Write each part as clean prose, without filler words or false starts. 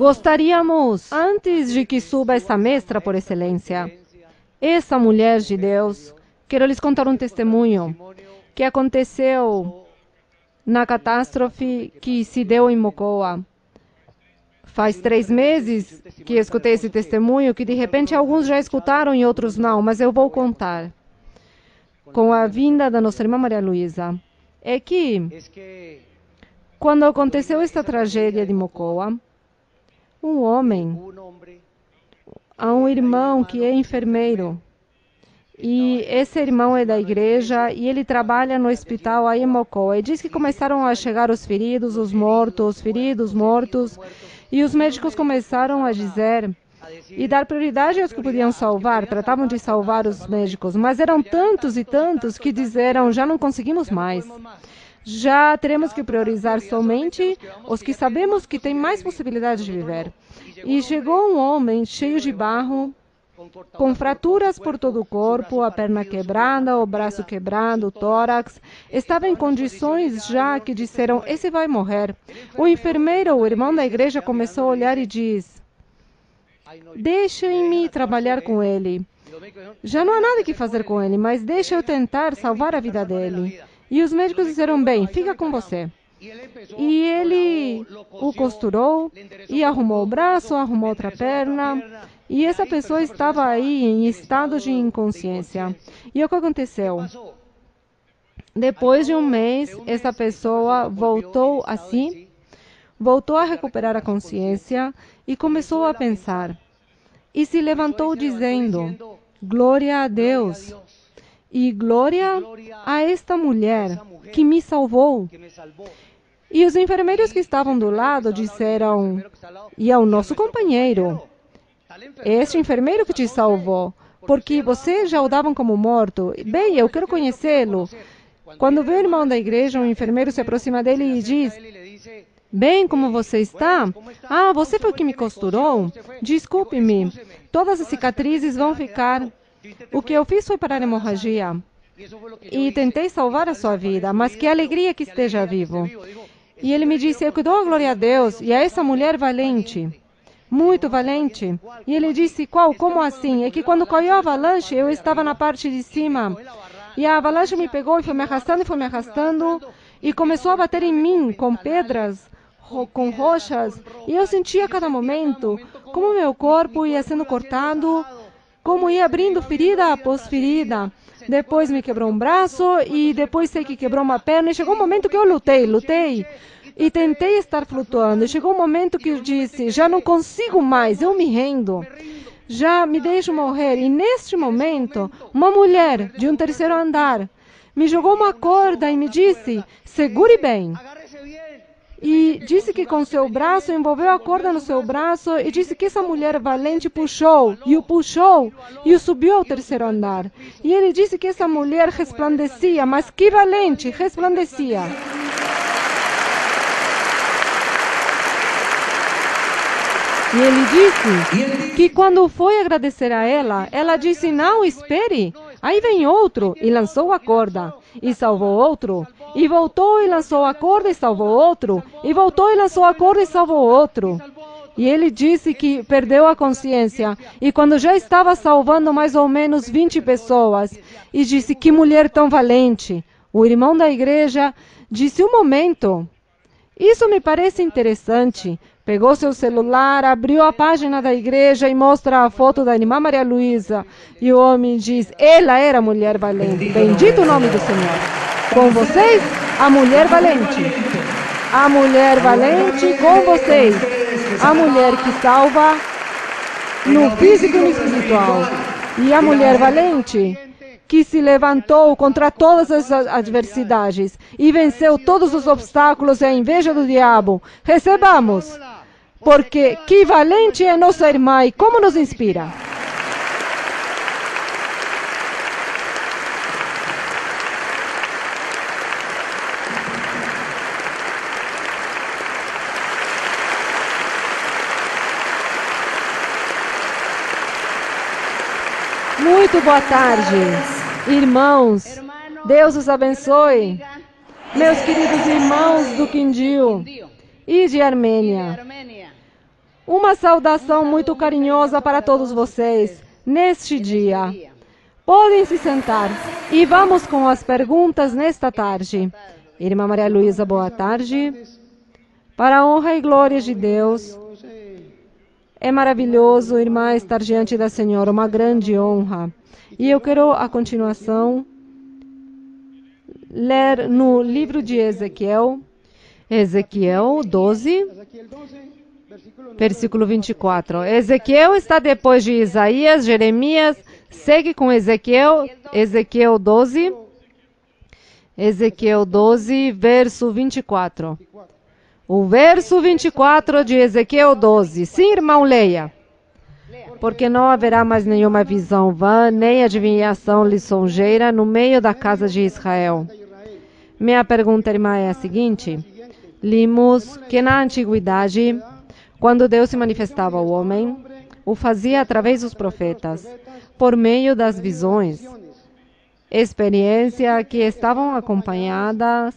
Gostaríamos, antes de que suba essa mestra por excelência, essa mulher de Deus, quero lhes contar um testemunho que aconteceu na catástrofe que se deu em Mocoa. Faz 3 meses que escutei esse testemunho, que de repente alguns já escutaram e outros não, mas eu vou contar. Com a vinda da nossa irmã Maria Luísa, é que, quando aconteceu esta tragédia de Mocoa, um homem, há um irmão que é enfermeiro, e esse irmão é da igreja e ele trabalha no hospital aí em Mocoa. E diz que começaram a chegar os feridos, os mortos, e os médicos começaram a dizer e dar prioridade aos que podiam salvar, tratavam de salvar os médicos, mas eram tantos e tantos que disseram, já não conseguimos mais. Já teremos que priorizar somente os que sabemos que têm mais possibilidade de viver. E chegou um homem cheio de barro, com fraturas por todo o corpo, a perna quebrada, o braço quebrado, o tórax. Estava em condições já que disseram, esse vai morrer. O enfermeiro, o irmão da igreja, começou a olhar e diz, deixem-me trabalhar com ele. Já não há nada que fazer com ele, mas deixa eu tentar salvar a vida dele. E os médicos disseram, bem, fica com você. E ele o costurou e arrumou o braço, arrumou outra perna. E essa pessoa estava aí em estado de inconsciência. E o que aconteceu? Depois de um mês, essa pessoa voltou a si, voltou a recuperar a consciência e começou a pensar. E se levantou dizendo, glória a Deus e glória a esta mulher que me salvou. E os enfermeiros que estavam do lado disseram, e é o nosso companheiro, este enfermeiro que te salvou, porque vocês já o davam como morto. Bem, eu quero conhecê-lo. Quando vê o irmão da igreja, um enfermeiro se aproxima dele e diz, bem, como você está? Ah, você foi o que me costurou? Desculpe-me, todas as cicatrizes vão ficar. O que eu fiz foi parar a hemorragia. E tentei salvar a sua vida, mas que alegria que esteja vivo. E ele me disse, eu que dou a glória a Deus e a essa mulher valente. Muito valente. E ele disse, qual? Como assim? É que quando caiu a avalanche, eu estava na parte de cima. E a avalanche me pegou e foi me arrastando, e começou a bater em mim com pedras, com rochas. E eu sentia a cada momento como meu corpo ia sendo cortado, como ia abrindo ferida após ferida. Depois me quebrou um braço e depois sei que quebrou uma perna. E chegou um momento que eu lutei. E tentei estar flutuando. E chegou um momento que eu disse, já não consigo mais, eu me rendo. Já me deixo morrer. E neste momento, uma mulher de um 3º andar me jogou uma corda e me disse, segure bem. E disse que com seu braço, envolveu a corda no seu braço e disse que essa mulher valente puxou e o subiu ao 3º andar. E ele disse que essa mulher resplandecia, mas que valente, resplandecia. E ele disse que quando foi agradecer a ela, ela disse, não, espere, aí vem outro, e lançou a corda, e salvou outro, e voltou e lançou a corda e salvou outro, e voltou e lançou a corda e salvou outro. E ele disse que perdeu a consciência, e quando já estava salvando mais ou menos 20 pessoas, e disse, que mulher tão valente. O irmão da igreja disse, um momento, isso me parece interessante. Pegou seu celular, abriu a página da igreja e mostra a foto da irmã Maria Luísa. E o homem diz, ela era a mulher valente. Bendito o nome do Senhor. Com vocês, a mulher valente. A mulher valente com vocês. A mulher que salva no físico e no espiritual. E a mulher valente que se levantou contra todas as adversidades e venceu todos os obstáculos e a inveja do diabo. Recebamos, porque que valente é nossa irmã e como nos inspira. Muito boa tarde, irmãos. Deus os abençoe. Meus queridos irmãos do Quindío e de Armênia. uma saudação muito carinhosa para todos vocês neste dia. Podem se sentar e vamos com as perguntas nesta tarde. Irmã Maria Luísa, boa tarde. Para a honra e glória de Deus, é maravilhoso, irmã, estar diante da Senhora, uma grande honra. E eu quero, a continuação, ler no livro de Ezequiel, Ezequiel 12, versículo 24. Ezequiel está depois de Isaías, Jeremias, segue com Ezequiel, Ezequiel 12, verso 24. O verso 24 de Ezequiel 12. Sim, irmão, leia. Porque não haverá mais nenhuma visão vã, nem adivinhação lisonjeira no meio da casa de Israel. Minha pergunta, irmã, é a seguinte. Limos que na antiguidade, quando Deus se manifestava ao homem, o fazia através dos profetas, por meio das visões, experiência que estavam acompanhadas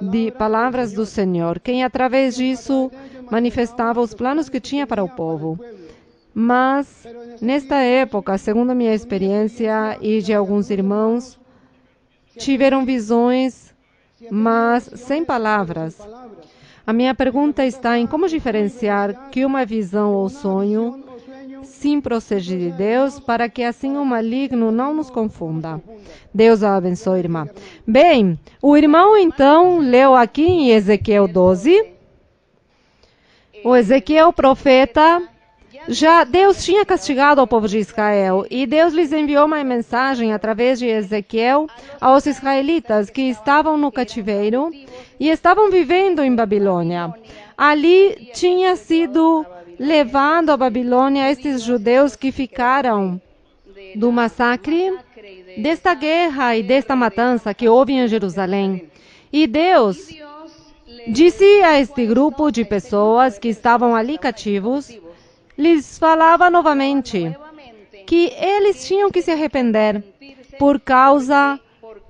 de palavras do Senhor, quem através disso manifestava os planos que tinha para o povo. Mas, nesta época, segundo a minha experiência e de alguns irmãos, tiveram visões, mas sem palavras. A minha pergunta está em como diferenciar que uma visão ou sonho sim procede de Deus, para que assim o maligno não nos confunda. Deus a abençoe, irmã. Bem, o irmão então leu aqui em Ezequiel 12. O Ezequiel profeta, já Deus tinha castigado o povo de Israel e Deus lhes enviou uma mensagem através de Ezequiel aos israelitas que estavam no cativeiro e estavam vivendo em Babilônia. Ali tinha sido levado à Babilônia estes judeus que ficaram do massacre, desta guerra e desta matança que houve em Jerusalém. E Deus disse a este grupo de pessoas que estavam ali cativos, lhes falava novamente que eles tinham que se arrepender por causa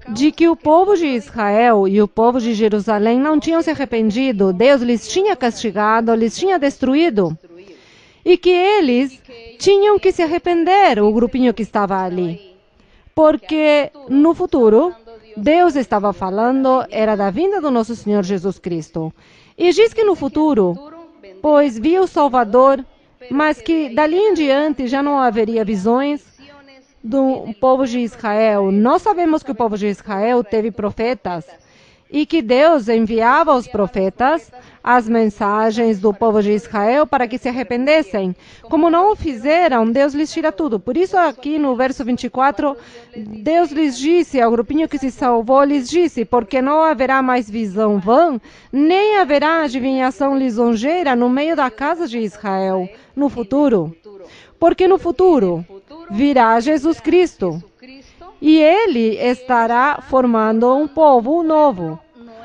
de que o povo de Israel e o povo de Jerusalém não tinham se arrependido. Deus lhes tinha castigado, lhes tinha destruído. E que eles tinham que se arrepender, o grupinho que estava ali. Porque no futuro, Deus estava falando, era da vinda do nosso Senhor Jesus Cristo. E diz que no futuro, pois viu o Salvador, mas que dali em diante já não haveria visões do povo de Israel. Nós sabemos que o povo de Israel teve profetas e que Deus enviava aos profetas as mensagens do povo de Israel para que se arrependessem. Como não o fizeram, Deus lhes tira tudo. Por isso aqui no verso 24, Deus lhes disse, ao grupinho que se salvou, lhes disse, porque não haverá mais visão vã, nem haverá adivinhação lisonjeira no meio da casa de Israel, no futuro. Porque no futuro virá Jesus Cristo. E Ele estará formando um povo novo,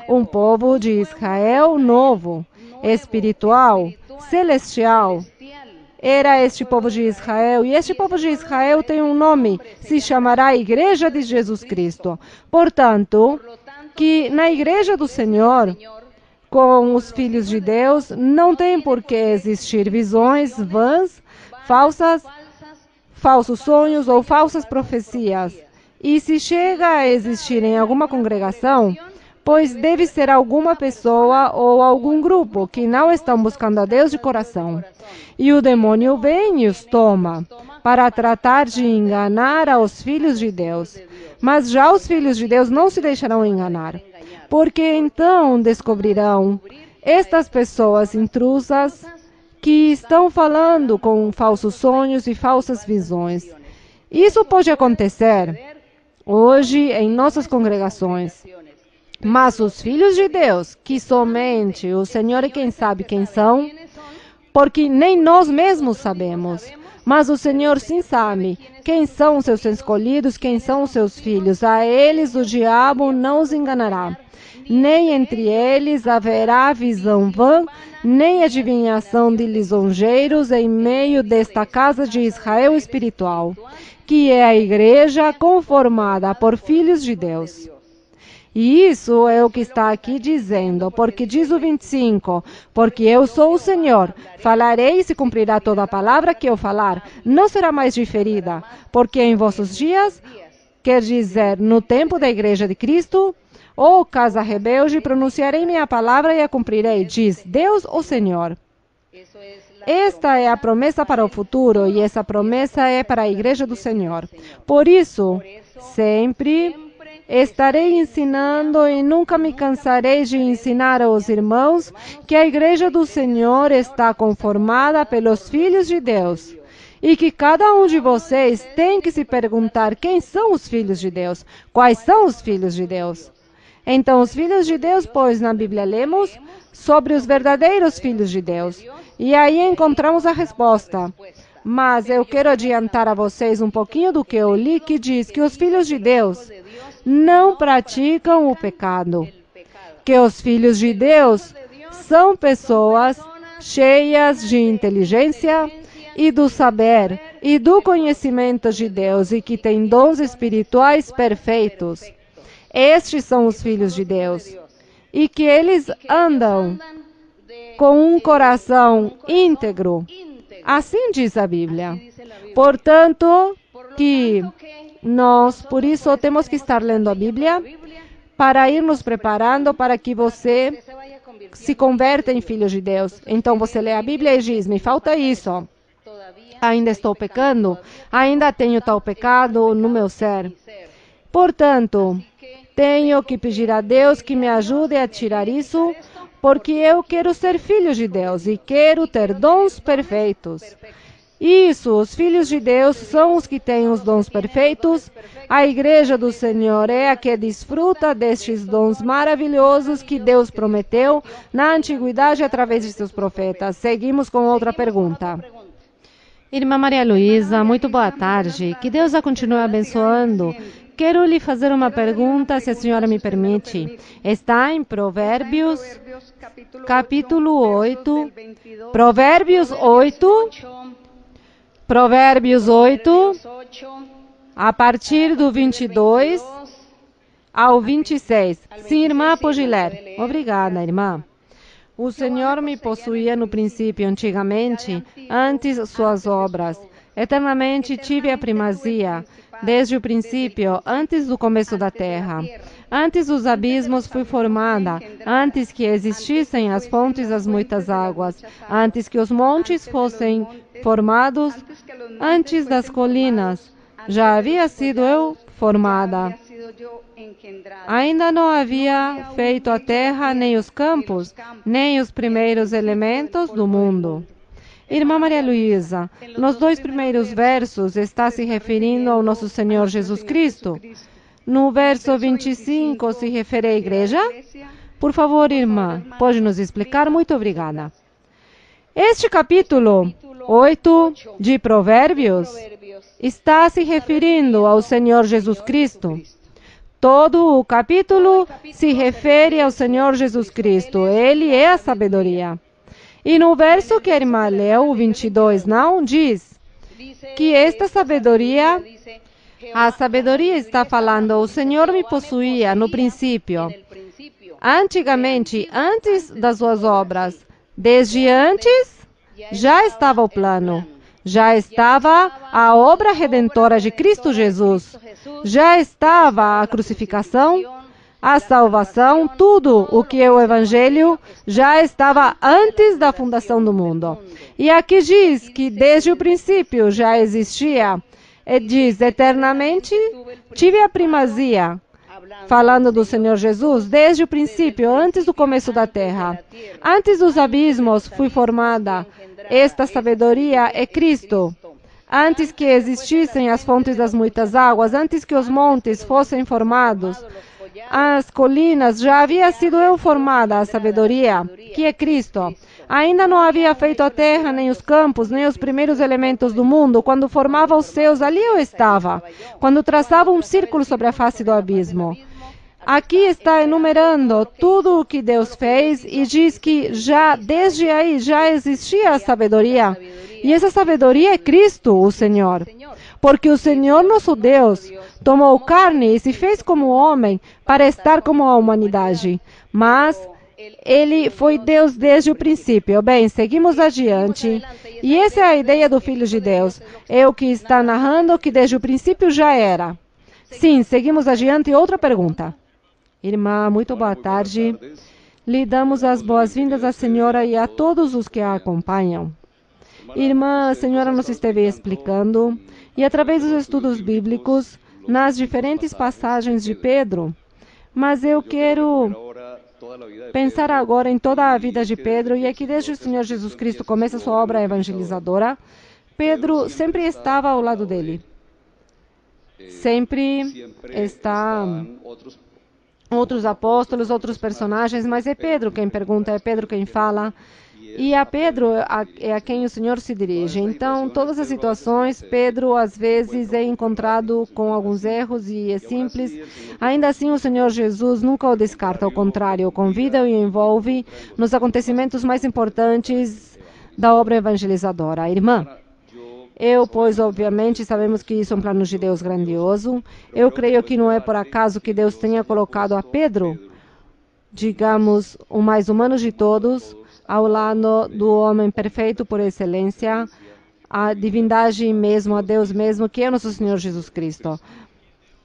um povo de Israel novo, espiritual, celestial. Era este povo de Israel, e este povo de Israel tem um nome, se chamará Igreja de Jesus Cristo. Portanto, que na Igreja do Senhor, com os filhos de Deus, não tem por que existir visões vãs, falsos sonhos ou falsas profecias. E se chega a existir em alguma congregação, pois deve ser alguma pessoa ou algum grupo que não estão buscando a Deus de coração. E o demônio vem e os toma para tratar de enganar aos filhos de Deus. Mas já os filhos de Deus não se deixarão enganar, porque então descobrirão estas pessoas intrusas que estão falando com falsos sonhos e falsas visões. Isso pode acontecer hoje em nossas congregações. Mas os filhos de Deus, que somente o Senhor é quem sabe quem são, porque nem nós mesmos sabemos, mas o Senhor sim sabe quem são os seus escolhidos, quem são os seus filhos. A eles o diabo não os enganará. Nem entre eles haverá visão vã, nem adivinhação de lisonjeiros em meio desta casa de Israel espiritual, que é a igreja conformada por filhos de Deus. E isso é o que está aqui dizendo, porque diz o 25, porque eu sou o Senhor, falarei e se cumprirá toda a palavra que eu falar, não será mais diferida, porque em vossos dias, quer dizer, no tempo da igreja de Cristo, ou casa rebelde, pronunciarei minha palavra e a cumprirei, diz Deus o Senhor. Esta é a promessa para o futuro e essa promessa é para a igreja do Senhor. Por isso, sempre estarei ensinando e nunca me cansarei de ensinar aos irmãos que a igreja do Senhor está conformada pelos filhos de Deus. E que cada um de vocês tem que se perguntar quem são os filhos de Deus, quais são os filhos de Deus. Então, os filhos de Deus, pois na Bíblia lemos sobre os verdadeiros filhos de Deus. E aí encontramos a resposta. Mas eu quero adiantar a vocês um pouquinho do que eu li, que diz que os filhos de Deus não praticam o pecado. Que os filhos de Deus são pessoas cheias de inteligência e do saber e do conhecimento de Deus e que têm dons espirituais perfeitos. Estes são os filhos de Deus. E que eles andam com um coração íntegro. Assim diz a Bíblia. Portanto, que nós, por isso, temos que estar lendo a Bíblia para ir nos preparando para que você se converta em filho de Deus. Então, você lê a Bíblia e diz, me falta isso. Ainda estou pecando? Ainda tenho tal pecado no meu ser. Portanto, tenho que pedir a Deus que me ajude a tirar isso, porque eu quero ser filho de Deus e quero ter dons perfeitos. Isso, os filhos de Deus são os que têm os dons perfeitos. A igreja do Senhor é a que desfruta destes dons maravilhosos que Deus prometeu na antiguidade através de seus profetas. Seguimos com outra pergunta. Irmã Maria Luísa, muito boa tarde. Que Deus a continue abençoando. Quero lhe fazer uma pergunta, se a senhora me permite. Está em Provérbios, capítulo 8. Provérbios 8. Provérbios 8, a partir do 22 ao 26. Sim, irmã, pode ler. Obrigada, irmã. O Senhor me possuía no princípio, antigamente, antes suas obras. Eternamente tive a primazia, desde o princípio, antes do começo da terra. Antes dos abismos fui formada, antes que existissem as fontes das muitas águas, antes que os montes fossem formados, antes das colinas, já havia sido eu formada. Ainda não havia feito a terra, nem os campos, nem os primeiros elementos do mundo. Irmã Maria Luísa, nos 2 primeiros versos está se referindo ao nosso Senhor Jesus Cristo. No verso 25 se refere à igreja? Por favor, irmã, pode nos explicar? Muito obrigada. Este capítulo 8 de Provérbios está se referindo ao Senhor Jesus Cristo. Todo o capítulo se refere ao Senhor Jesus Cristo. Ele é a sabedoria. E no verso que a irmã leu, o 22, não diz que esta sabedoria, a sabedoria está falando, o Senhor me possuía no princípio, antigamente, antes das suas obras, desde antes, já estava o plano, já estava a obra redentora de Cristo Jesus, já estava a crucificação, a salvação, tudo o que é o Evangelho já estava antes da fundação do mundo. E aqui diz que desde o princípio já existia, e diz, eternamente tive a primazia, falando do Senhor Jesus, desde o princípio, antes do começo da terra. Antes dos abismos fui formada. Esta sabedoria é Cristo. Antes que existissem as fontes das muitas águas, antes que os montes fossem formados, as colinas, já havia sido eu formada, a sabedoria, que é Cristo. Ainda não havia feito a terra, nem os campos, nem os primeiros elementos do mundo. Quando formava os céus, ali eu estava. Quando traçava um círculo sobre a face do abismo. Aqui está enumerando tudo o que Deus fez e diz que já desde aí já existia a sabedoria. E essa sabedoria é Cristo, o Senhor. Porque o Senhor, nosso Deus, tomou carne e se fez como homem para estar como a humanidade. Mas Ele foi Deus desde o princípio. Bem, seguimos adiante. E essa é a ideia do Filho de Deus. É o que está narrando que desde o princípio já era. Sim, seguimos adiante. Outra pergunta. Irmã, muito boa tarde. Lhe damos as boas-vindas à senhora e a todos os que a acompanham. Irmã, a senhora nos esteve explicando, e através dos estudos bíblicos, nas diferentes passagens de Pedro, mas eu quero pensar agora em toda a vida de Pedro, e aqui desde o Senhor Jesus Cristo começa sua obra evangelizadora, Pedro sempre estava ao lado dele. Sempre está outros apóstolos, outros personagens, mas é Pedro quem pergunta, é Pedro quem fala. E a Pedro é a quem o Senhor se dirige. Então, todas as situações, Pedro às vezes é encontrado com alguns erros e é simples. Ainda assim, o Senhor Jesus nunca o descarta, ao contrário, o convida e o envolve nos acontecimentos mais importantes da obra evangelizadora. Irmã, pois obviamente sabemos que isso é um plano de Deus grandioso. Eu creio que não é por acaso que Deus tenha colocado a Pedro, digamos, o mais humano de todos, ao lado do homem perfeito por excelência, a divindade mesmo, a Deus mesmo, que é nosso Senhor Jesus Cristo.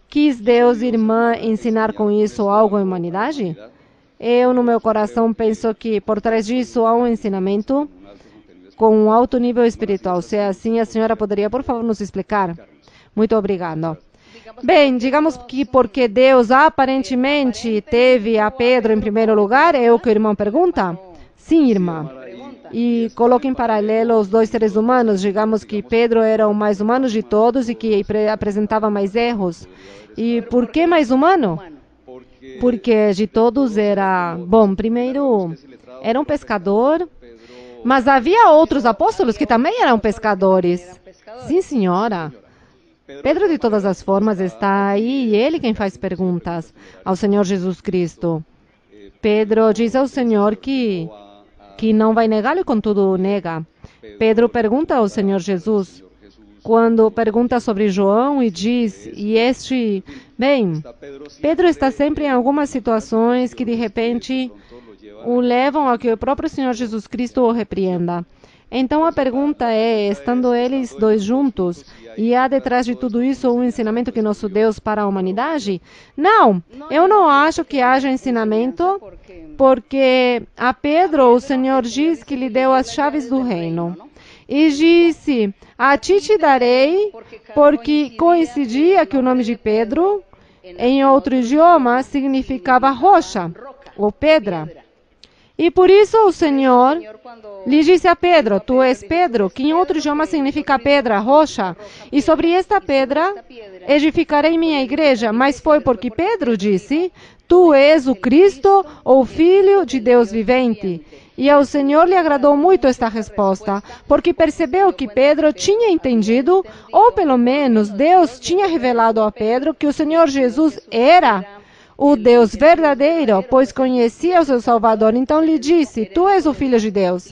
Quis Deus, irmã, ensinar com isso algo à humanidade? Eu, no meu coração, penso que por trás disso há um ensinamento com um alto nível espiritual. Se é assim, a senhora poderia, por favor, nos explicar? Muito obrigado. Bem, digamos que porque Deus aparentemente teve a Pedro em primeiro lugar, é o que o irmão pergunta? Sim, irmã. E coloque em paralelo os dois seres humanos. Digamos que Pedro era o mais humano de todos e que apresentava mais erros. E por que mais humano? Porque de todos era... Bom, primeiro, era um pescador, mas havia outros apóstolos que também eram pescadores. Sim, senhora. Pedro, de todas as formas, está aí e ele quem faz perguntas ao Senhor Jesus Cristo. Pedro diz ao Senhor que não vai negá-lo e contudo nega. Pedro pergunta ao Senhor Jesus, quando pergunta sobre João e diz, Bem, Pedro está sempre em algumas situações que de repente o levam a que o próprio Senhor Jesus Cristo o repreenda. Então a pergunta é, estando eles dois juntos, e há detrás de tudo isso um ensinamento que nosso Deus para a humanidade? Não, eu não acho que haja ensinamento, porque a Pedro o Senhor diz que lhe deu as chaves do reino. E disse, a ti te darei, porque coincidia que o nome de Pedro, em outro idioma, significava rocha, ou pedra. E por isso o Senhor lhe disse a Pedro, tu és Pedro, que em outro idioma significa pedra, rocha, e sobre esta pedra edificarei minha igreja. Mas foi porque Pedro disse, tu és o Cristo, o Filho de Deus vivente. E ao Senhor lhe agradou muito esta resposta, porque percebeu que Pedro tinha entendido, ou pelo menos Deus tinha revelado a Pedro que o Senhor Jesus era o Deus verdadeiro, pois conhecia o seu Salvador. Então lhe disse, tu és o Filho de Deus.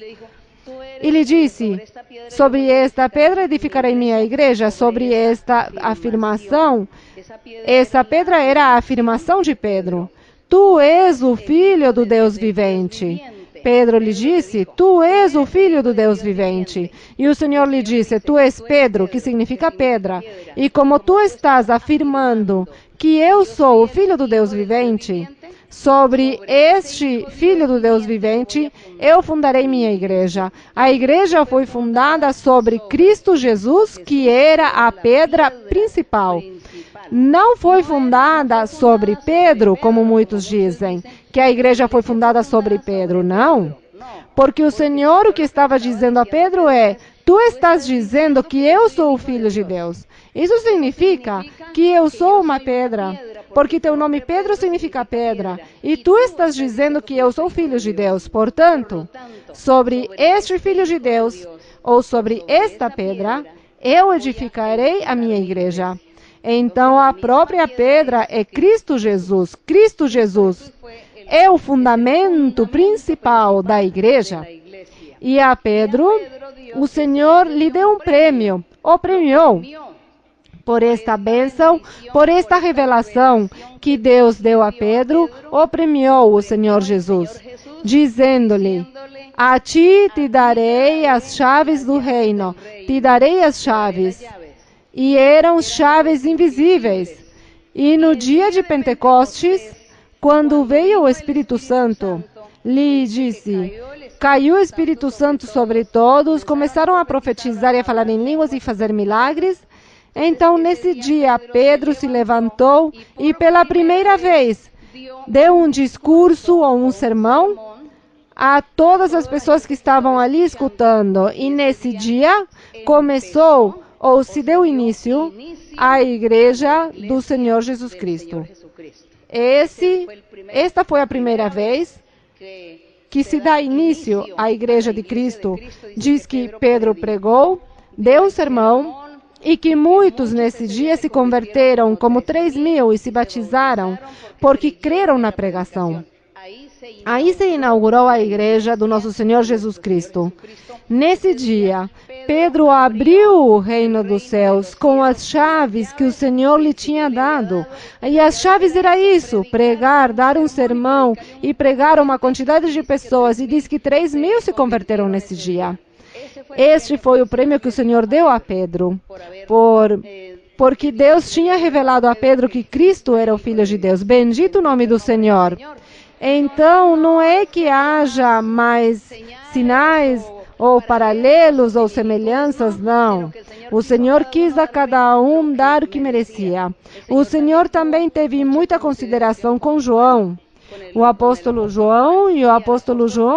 E lhe disse, sobre esta pedra edificarei minha igreja. Sobre esta afirmação, essa pedra era a afirmação de Pedro. Tu és o Filho do Deus vivente. Pedro lhe disse, tu és o Filho do Deus vivente. E o Senhor lhe disse, tu és Pedro, que significa pedra. E como tu estás afirmando que eu sou o Filho do Deus vivente, sobre este Filho do Deus vivente, eu fundarei minha igreja. A igreja foi fundada sobre Cristo Jesus, que era a pedra principal. Não foi fundada sobre Pedro, como muitos dizem, que a igreja foi fundada sobre Pedro. Não. Porque o Senhor o que estava dizendo a Pedro é, tu estás dizendo que eu sou o Filho de Deus. Isso significa que eu sou uma pedra, porque teu nome Pedro significa pedra, e tu estás dizendo que eu sou filho de Deus. Portanto, sobre este Filho de Deus, ou sobre esta pedra, eu edificarei a minha igreja. Então, a própria pedra é Cristo Jesus. Cristo Jesus é o fundamento principal da igreja. E a Pedro, o Senhor lhe deu um prêmio, o premiou por esta bênção, por esta revelação que Deus deu a Pedro, o premiou o Senhor Jesus, dizendo-lhe: a ti te darei as chaves do reino, te darei as chaves. E eram chaves invisíveis. E no dia de Pentecostes, quando veio o Espírito Santo, lhe disse: caiu o Espírito Santo sobre todos, começaram a profetizar e a falar em línguas e fazer milagres. Então, nesse dia, Pedro se levantou e, pela primeira vez, deu um discurso ou um sermão a todas as pessoas que estavam ali escutando. E nesse dia, começou, ou se deu início, a Igreja do Senhor Jesus Cristo. Esta foi a primeira vez que se dá início à Igreja de Cristo. Diz que Pedro pregou, deu um sermão, e que muitos nesse dia se converteram, como 3.000, e se batizaram, porque creram na pregação. Aí se inaugurou a Igreja do nosso Senhor Jesus Cristo. Nesse dia, Pedro abriu o reino dos céus com as chaves que o Senhor lhe tinha dado. E as chaves era isso: pregar, dar um sermão e pregar a uma quantidade de pessoas. E diz que 3.000 se converteram nesse dia. Este foi o prêmio que o Senhor deu a Pedro, porque Deus tinha revelado a Pedro que Cristo era o Filho de Deus. Bendito o nome do Senhor. Então, não é que haja mais sinais ou paralelos ou semelhanças, não. O Senhor quis a cada um dar o que merecia. O Senhor também teve muita consideração com João. O apóstolo João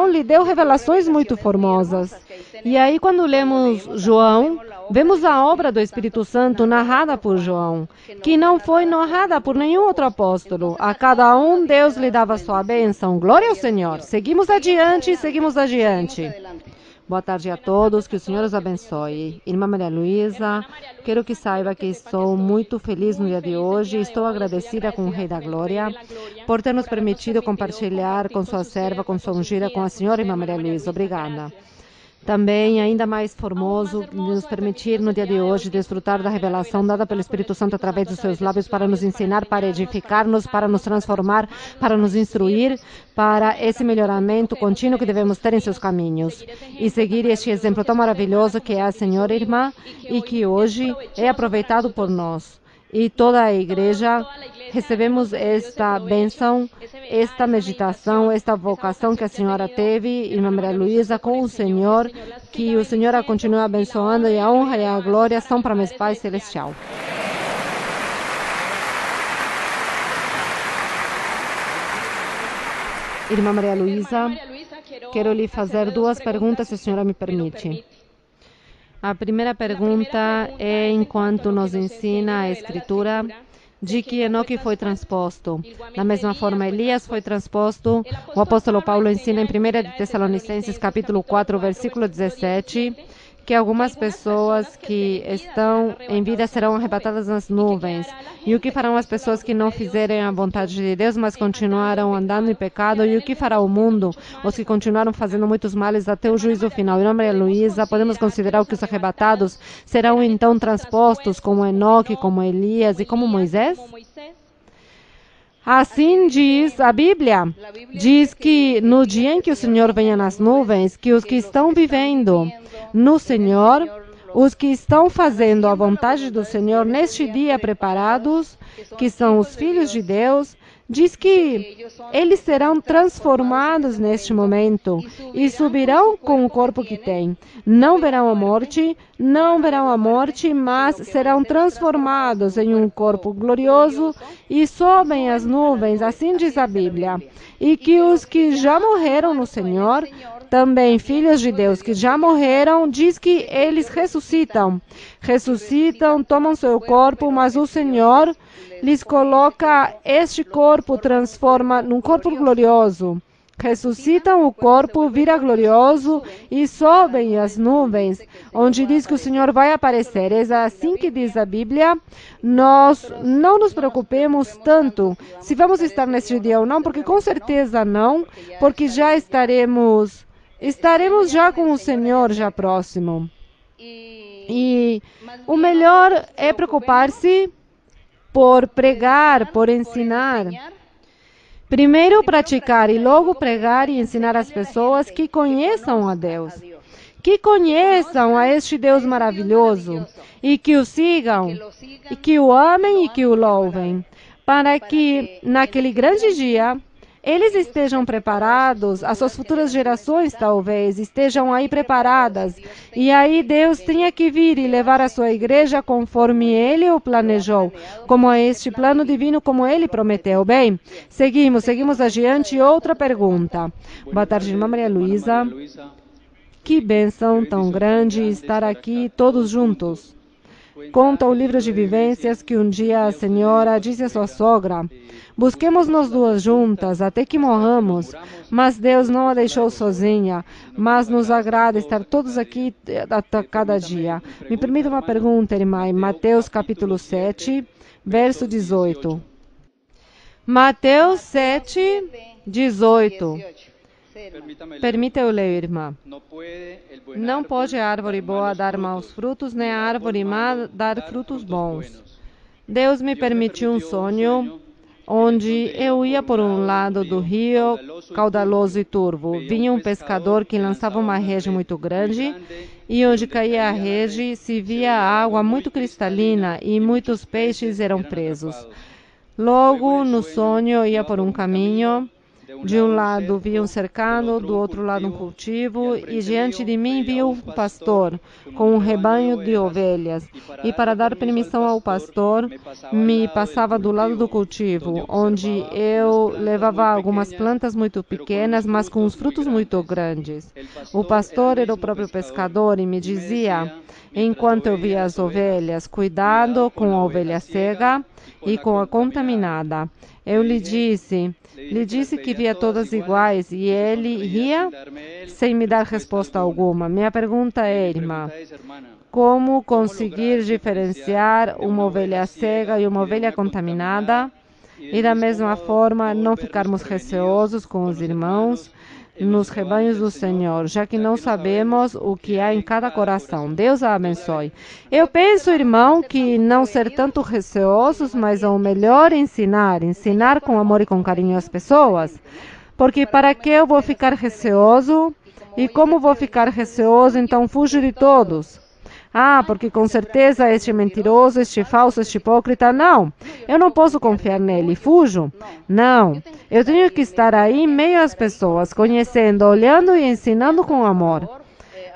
lhe deu revelações muito formosas. E aí, quando lemos João, vemos a obra do Espírito Santo narrada por João, que não foi narrada por nenhum outro apóstolo. A cada um, Deus lhe dava sua bênção. Glória ao Senhor. Seguimos adiante, seguimos adiante. Boa tarde a todos, que o Senhor os abençoe. Irmã Maria Luísa, quero que saiba que estou muito feliz no dia de hoje. Estou agradecida com o Rei da Glória por ter nos permitido compartilhar com sua serva, com sua ungida, com a senhora Irmã Maria Luísa. Obrigada. Também, ainda mais formoso, nos permitir no dia de hoje desfrutar da revelação dada pelo Espírito Santo através dos seus lábios para nos ensinar, para edificar-nos, para nos transformar, para nos instruir, para esse melhoramento contínuo que devemos ter em seus caminhos. E seguir este exemplo tão maravilhoso que é a senhora irmã e que hoje é aproveitado por nós. E toda a igreja recebemos esta bênção, esta meditação, esta vocação que a senhora teve, Irmã Maria Luísa, com o Senhor, que o Senhor a continue abençoando, e a honra e a glória são para meus Pai Celestial. Irmã Maria Luísa, quero lhe fazer 2 perguntas, se a senhora me permite. A primeira pergunta é, enquanto nos ensina a Escritura, de que Enoque foi transposto. Da mesma forma, Elias foi transposto. O apóstolo Paulo ensina em 1 de Tessalonicenses, capítulo 4, versículo 17, que algumas pessoas que estão em vida serão arrebatadas nas nuvens. E o que farão as pessoas que não fizerem a vontade de Deus, mas continuaram andando em pecado? E o que fará o mundo, os que continuaram fazendo muitos males até o juízo final? Irmã Maria Luísa, podemos considerar que os arrebatados serão então transpostos como Enoque, como Elias e como Moisés? Assim diz a Bíblia. Diz que no dia em que o Senhor venha nas nuvens, que os que estão vivendo no Senhor, os que estão fazendo a vontade do Senhor neste dia preparados, que são os filhos de Deus, diz que eles serão transformados neste momento e subirão com o corpo que têm. Não verão a morte, mas serão transformados em um corpo glorioso e sobem as nuvens, assim diz a Bíblia. E que os que já morreram no Senhor, também filhos de Deus que já morreram, diz que eles ressuscitam, tomam seu corpo, mas o Senhor lhes coloca este corpo, transforma num corpo glorioso. Ressuscitam o corpo, vira glorioso e sobem as nuvens, onde diz que o Senhor vai aparecer. É assim que diz a Bíblia. Nós não nos preocupemos tanto se vamos estar neste dia ou não, porque com certeza não, porque já estaremos estaremos já com o Senhor já próximo. E o melhor é preocupar-se por pregar, por ensinar. Primeiro praticar e logo pregar e ensinar as pessoas que conheçam a Deus. Que conheçam a este Deus maravilhoso e que o sigam, e que o amem e que o louvem, para que naquele grande dia eles estejam preparados, as suas futuras gerações talvez estejam aí preparadas, e aí Deus tenha que vir e levar a sua igreja conforme Ele o planejou, como é este plano divino, como Ele prometeu. Bem, seguimos adiante. Outra pergunta. Boa tarde, irmã Maria Luísa. Que bênção tão grande estar aqui todos juntos. Conta o livro de vivências que um dia a senhora disse à sua sogra: busquemos nós duas juntas até que morramos, mas Deus não a deixou sozinha, mas nos agrada estar todos aqui a cada dia. Me permita uma pergunta, irmã, em Mateus capítulo 7, verso 18. Mateus 7, 18. Permita eu ler, irmã. Não pode a árvore boa dar maus frutos, nem a árvore má dar frutos bons. Deus me permitiu um sonho onde eu ia por um lado do rio, caudaloso e turvo. Vinha um pescador que lançava uma rede muito grande, e onde caía a rede se via água muito cristalina e muitos peixes eram presos. Logo, no sonho, eu ia por um caminho. De um lado via um cercado, do outro lado um cultivo, e diante de mim via um pastor com um rebanho de ovelhas. E para dar permissão ao pastor, me passava do lado do cultivo, onde eu levava algumas plantas muito pequenas, mas com os frutos muito grandes. O pastor era o próprio pescador e me dizia, enquanto eu via as ovelhas, cuidado com a ovelha cega e com a contaminada. Eu lhe disse que via todas iguais, e ele ria sem me dar resposta alguma. Minha pergunta é, irmã, como conseguir diferenciar uma ovelha cega e uma ovelha contaminada? E da mesma forma, não ficarmos receosos com os irmãos nos rebanhos do Senhor, já que não sabemos o que há em cada coração. Deus a abençoe. Eu penso, irmão, que não ser tanto receosos, mas ao melhor ensinar com amor e com carinho as pessoas. Porque para que eu vou ficar receoso? E como vou ficar receoso, então fujo de todos. Porque com certeza este mentiroso, este falso, este hipócrita, não. Eu não posso confiar nele, fujo. Não, eu tenho que estar aí em meio às pessoas, conhecendo, olhando e ensinando com amor.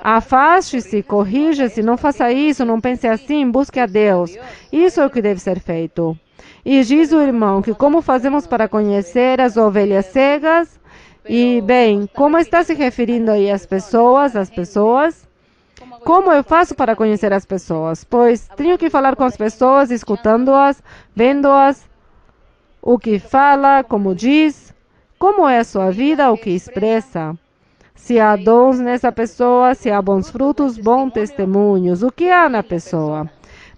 Afaste-se, corrija-se, não faça isso, não pense assim, busque a Deus. Isso é o que deve ser feito. E diz o irmão que como fazemos para conhecer as ovelhas cegas? E, bem, como está se referindo aí às pessoas? Como eu faço para conhecer as pessoas? Pois tenho que falar com as pessoas, escutando-as, vendo-as, o que fala, como diz, como é a sua vida, o que expressa. Se há dons nessa pessoa, se há bons frutos, bons testemunhos, o que há na pessoa.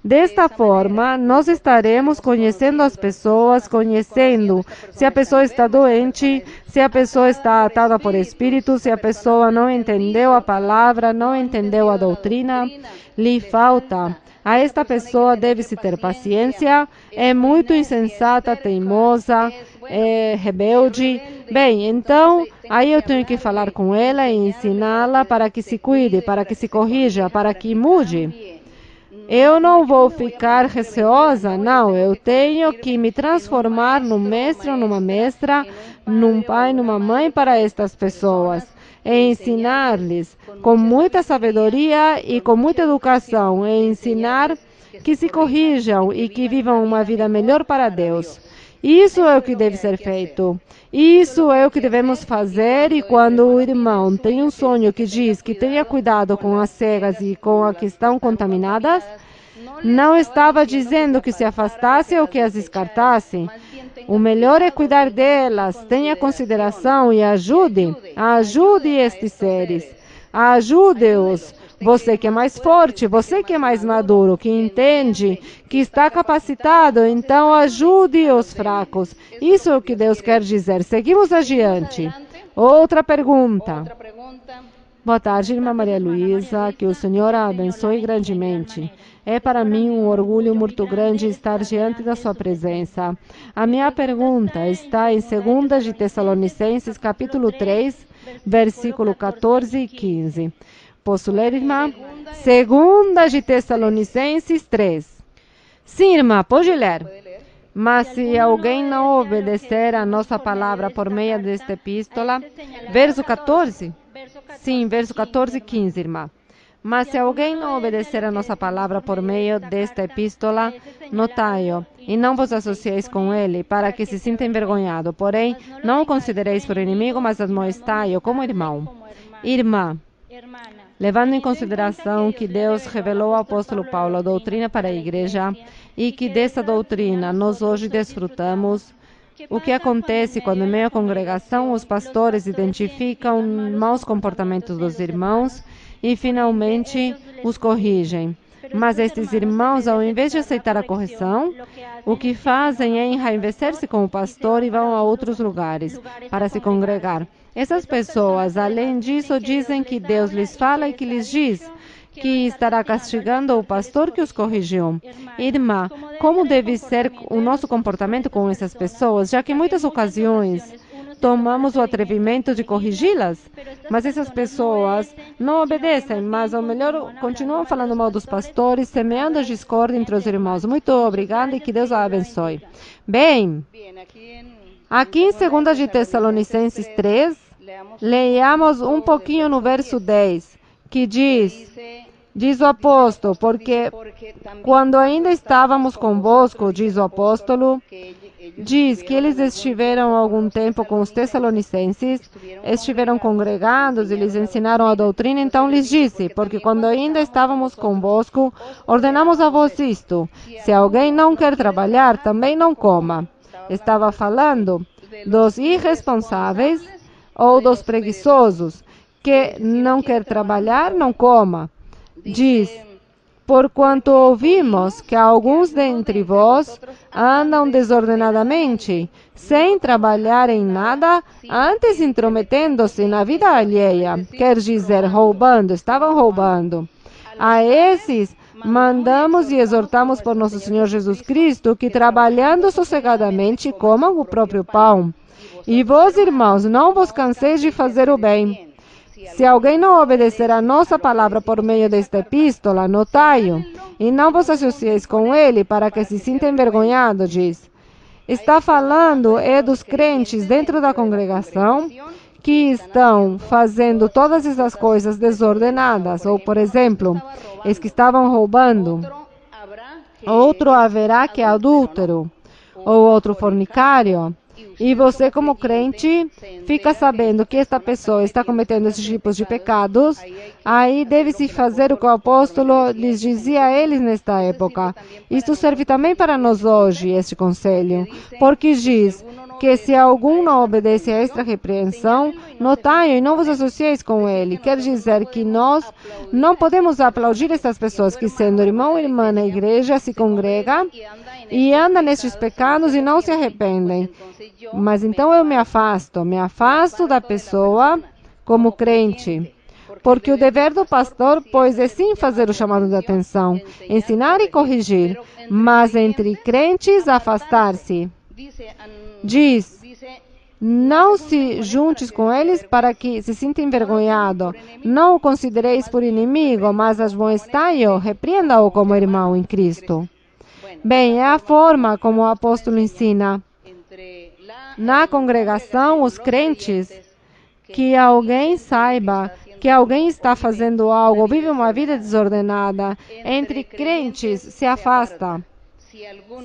Desta forma, nós estaremos conhecendo as pessoas, conhecendo se a pessoa está doente, se a pessoa está atada por espírito, se a pessoa não entendeu a palavra, não entendeu a doutrina, lhe falta. A esta pessoa deve-se ter paciência, é muito insensata, teimosa, é rebelde. Bem, então, aí eu tenho que falar com ela e ensiná-la para que se cuide, para que se corrija, para que mude. Eu não vou ficar receosa, não. Eu tenho que me transformar num mestre ou numa mestra, num pai, numa mãe para estas pessoas. E ensinar-lhes com muita sabedoria e com muita educação. E ensinar que se corrijam e que vivam uma vida melhor para Deus. Isso é o que deve ser feito. Isso é o que devemos fazer, e quando o irmão tem um sonho que diz que tenha cuidado com as cegas e com as que estão contaminadas, não estava dizendo que se afastasse ou que as descartasse. O melhor é cuidar delas, tenha consideração e ajude estes seres. Ajude-os. Você que é mais forte, você que é mais maduro, que entende, que está capacitado, então ajude os fracos. Isso é o que Deus quer dizer. Seguimos adiante. Outra pergunta. Boa tarde, irmã Maria Luísa. Que o Senhor a abençoe grandemente. É para mim um orgulho muito grande estar diante da sua presença. A minha pergunta está em 2 de Tessalonicenses, capítulo 3, versículo 14 e 15. Posso ler, irmã? 2 de Tessalonicenses 3. Sim, irmã, pode ler. Mas se alguém não obedecer a nossa palavra por meio desta epístola, verso 14? Sim, verso 14 e 15, irmã. Mas se alguém não obedecer a nossa palavra por meio desta epístola, notai-o, e não vos associeis com ele, para que se sinta envergonhado. Porém, não o considereis por inimigo, mas admoestai-o como irmão. Irmã, levando em consideração que Deus revelou ao apóstolo Paulo a doutrina para a igreja e que dessa doutrina nós hoje desfrutamos, o que acontece quando em meio à congregação os pastores identificam maus comportamentos dos irmãos e finalmente os corrigem. Mas estes irmãos, ao invés de aceitar a correção, o que fazem é enraivecer-se com o pastor e vão a outros lugares para se congregar. Essas pessoas, além disso, dizem que Deus lhes fala e que lhes diz que estará castigando o pastor que os corrigiu. Irmã, como deve ser o nosso comportamento com essas pessoas, já que em muitas ocasiões tomamos o atrevimento de corrigi-las, mas essas pessoas não obedecem, mas ao melhor continuam falando mal dos pastores, semeando a discórdia entre os irmãos. Muito obrigada e que Deus a abençoe. Bem, aqui em 2 de Tessalonicenses 3, leiamos um pouquinho no verso 10, que diz o apóstolo, porque quando ainda estávamos convosco, diz o apóstolo, diz que eles estiveram algum tempo com os tessalonicenses, estiveram congregados e lhes ensinaram a doutrina, então lhes disse, porque quando ainda estávamos convosco, ordenamos a vós isto, se alguém não quer trabalhar, também não coma. Estava falando dos irresponsáveis ou dos preguiçosos, que não quer trabalhar, não coma. Diz, porquanto ouvimos que alguns dentre vós andam desordenadamente, sem trabalhar em nada, antes intrometendo-se na vida alheia, quer dizer, roubando, estavam roubando. A esses mandamos e exortamos por nosso Senhor Jesus Cristo que, trabalhando sossegadamente, comam o próprio pão. E vós, irmãos, não vos canseis de fazer o bem. Se alguém não obedecer a nossa palavra por meio desta epístola, notai-o, e não vos associeis com ele, para que se sinta envergonhado, diz. Está falando dos crentes dentro da congregação que estão fazendo todas essas coisas desordenadas, ou, por exemplo, os que estavam roubando. Outro haverá que é adúltero, ou outro fornicário. E você, como crente, fica sabendo que esta pessoa está cometendo esses tipos de pecados, aí deve-se fazer o que o apóstolo lhes dizia a eles nesta época. Isto serve também para nós hoje, este conselho, porque diz que se algum não obedece a esta repreensão, notai-o e não vos associeis com ele. Quer dizer que nós não podemos aplaudir essas pessoas que, sendo irmão ou irmã na igreja, se congregam e andam nestes pecados e não se arrependem. Mas então eu me afasto da pessoa como crente. Porque o dever do pastor, pois, é sim fazer o chamado de atenção, ensinar e corrigir, mas entre crentes afastar-se. Diz, não se juntes com eles para que se sinta envergonhado. Não o considereis por inimigo, mas admoestai-o, repreenda-o como irmão em Cristo. Bem, é a forma como o apóstolo ensina. Na congregação, os crentes, que alguém saiba que alguém está fazendo algo, vive uma vida desordenada, entre crentes se afasta.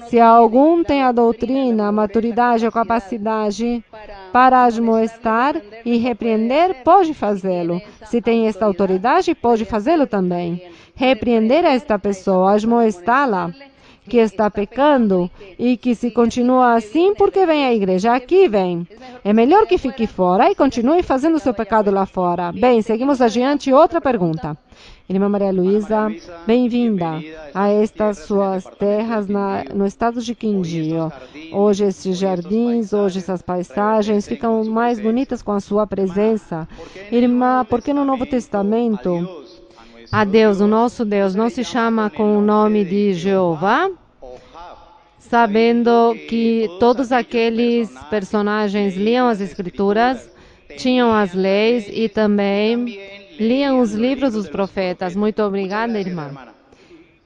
Se algum tem a doutrina, a maturidade, a capacidade para admoestar e repreender, pode fazê-lo. Se tem esta autoridade, pode fazê-lo também. Repreender esta pessoa, admoestá-la, que está pecando e que se continua assim, porque vem à igreja, aqui vem. É melhor que fique fora e continue fazendo seu pecado lá fora. Bem, seguimos adiante. Outra pergunta. Irmã Maria Luísa, bem-vinda a estas suas terras no estado de Quindío. Hoje esses jardins, hoje essas paisagens ficam mais bonitas com a sua presença. Irmã, porque no Novo Testamento, a Deus, o nosso Deus, não se chama com o nome de Jeová? Sabendo que todos aqueles personagens liam as Escrituras, tinham as leis e também liam os livros dos profetas. Muito obrigada, irmã.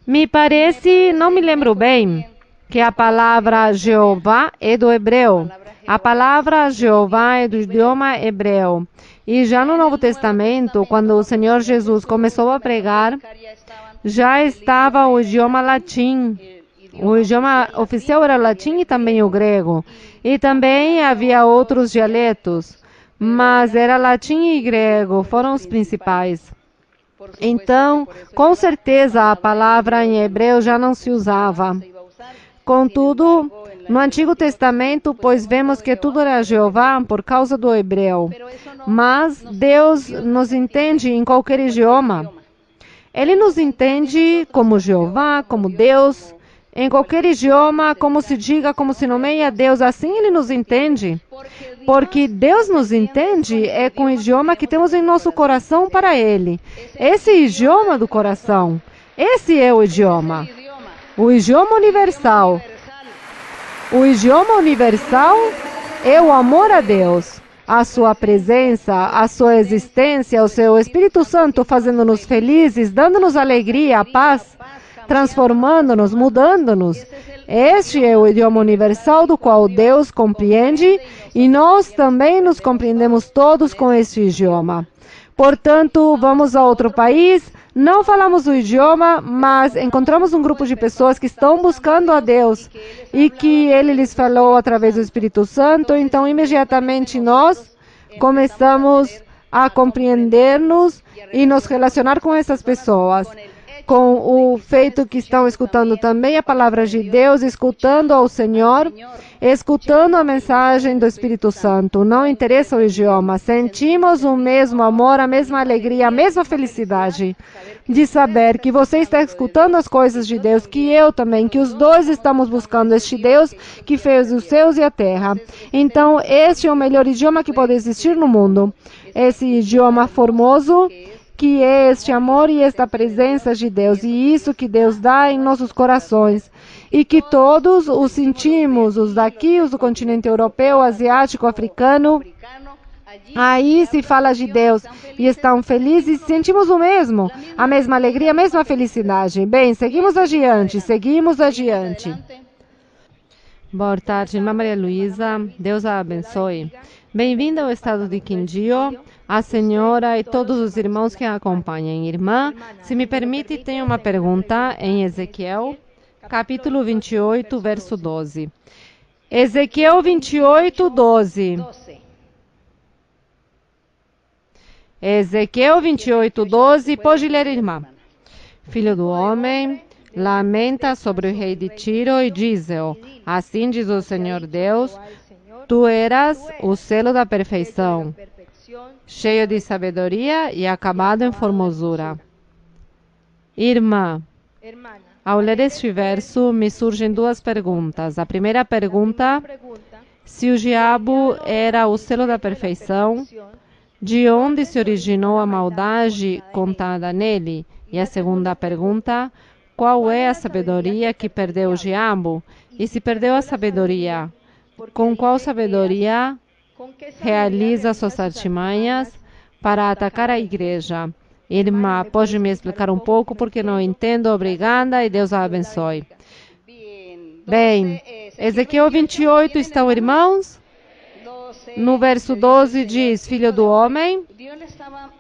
Me parece, não me lembro bem, que a palavra Jeová é do hebreu. A palavra Jeová é do idioma hebreu. E já no Novo Testamento, quando o Senhor Jesus começou a pregar, já estava o idioma latim. O idioma oficial era o latim e também o grego. E também havia outros dialetos, mas era latim e grego, foram os principais. Então, com certeza, a palavra em hebreu já não se usava. Contudo, no Antigo Testamento, pois vemos que tudo era Jeová por causa do hebreu. Mas Deus nos entende em qualquer idioma. Ele nos entende como Jeová, como Deus, em qualquer idioma, como se diga, como se nomeia Deus, assim Ele nos entende. Porque Deus nos entende é com o idioma que temos em nosso coração para Ele. Esse idioma do coração, esse é o idioma. O idioma universal. O idioma universal é o amor a Deus. A sua presença, a sua existência, o seu Espírito Santo fazendo-nos felizes, dando-nos alegria, paz, transformando-nos, mudando-nos. Este é o idioma universal do qual Deus compreende e nós também nos compreendemos todos com este idioma. Portanto, vamos a outro país, não falamos o idioma, mas encontramos um grupo de pessoas que estão buscando a Deus e que Ele lhes falou através do Espírito Santo, então imediatamente nós começamos a compreender-nos e nos relacionar com essas pessoas. Com o feito que estão escutando também a palavra de Deus, escutando ao Senhor, escutando a mensagem do Espírito Santo. Não interessa o idioma, sentimos o mesmo amor, a mesma alegria, a mesma felicidade de saber que você está escutando as coisas de Deus, que eu também, que os dois estamos buscando este Deus que fez os céus e a terra. Então, este é o melhor idioma que pode existir no mundo. Esse idioma formoso, que é este amor e esta presença de Deus, e isso que Deus dá em nossos corações, e que todos os sentimos, os daqui, os do continente europeu, asiático, africano, aí se fala de Deus, e estão felizes, sentimos o mesmo, a mesma alegria, a mesma felicidade. Bem, seguimos adiante, seguimos adiante. Boa tarde, irmã Maria Luísa, Deus a abençoe. Bem-vinda ao estado de Quindío, a senhora e todos os irmãos que a acompanham. Irmã, se me permite, tenho uma pergunta em Ezequiel, capítulo 28, verso 12. Ezequiel 28, 12. Ezequiel 28, 12. Pode ler, irmã. Filho do homem, lamenta sobre o rei de Tiro e diz-o, assim diz o Senhor Deus, tu eras o selo da perfeição, cheio de sabedoria e acabado em formosura. Irmã, ao ler este verso, me surgem duas perguntas. A primeira pergunta, se o diabo era o selo da perfeição, de onde se originou a maldade contada nele? E a segunda pergunta, qual é a sabedoria que perdeu o diabo? E se perdeu a sabedoria, com qual sabedoria realiza suas artimanhas para atacar a igreja? Irmã, pode me explicar um pouco porque não entendo? Obrigada e Deus a abençoe. Bem, Ezequiel 28 estão, irmãos? No verso 12 diz, filho do homem,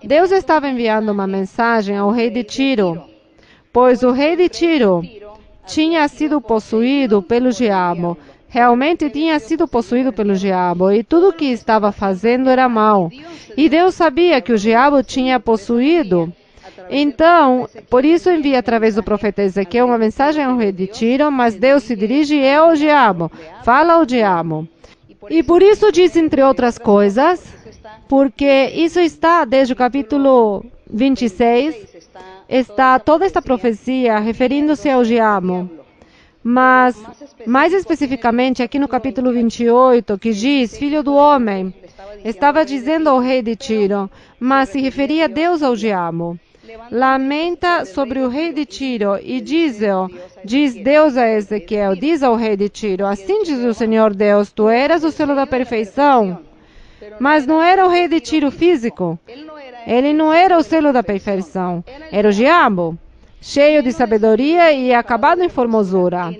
Deus estava enviando uma mensagem ao rei de Tiro, pois o rei de Tiro tinha sido possuído pelo diabo. Realmente tinha sido possuído pelo diabo e tudo o que estava fazendo era mal. E Deus sabia que o diabo tinha possuído. Então, por isso envia através do profeta Ezequiel uma mensagem ao rei de Tiro, mas Deus se dirige ao diabo, fala ao diabo. E por isso diz, entre outras coisas, porque isso está desde o capítulo 26, está toda esta profecia referindo-se ao diabo. Mas, mais especificamente, aqui no capítulo 28, que diz, Filho do homem, estava dizendo ao rei de Tiro, mas se referia a Deus ao diabo. Lamenta sobre o rei de Tiro e diz Deus a Ezequiel, diz ao rei de Tiro, assim diz o Senhor Deus, tu eras o selo da perfeição, mas não era o rei de Tiro físico. Ele não era o selo da perfeição, era o diabo, cheio de sabedoria e acabado em formosura.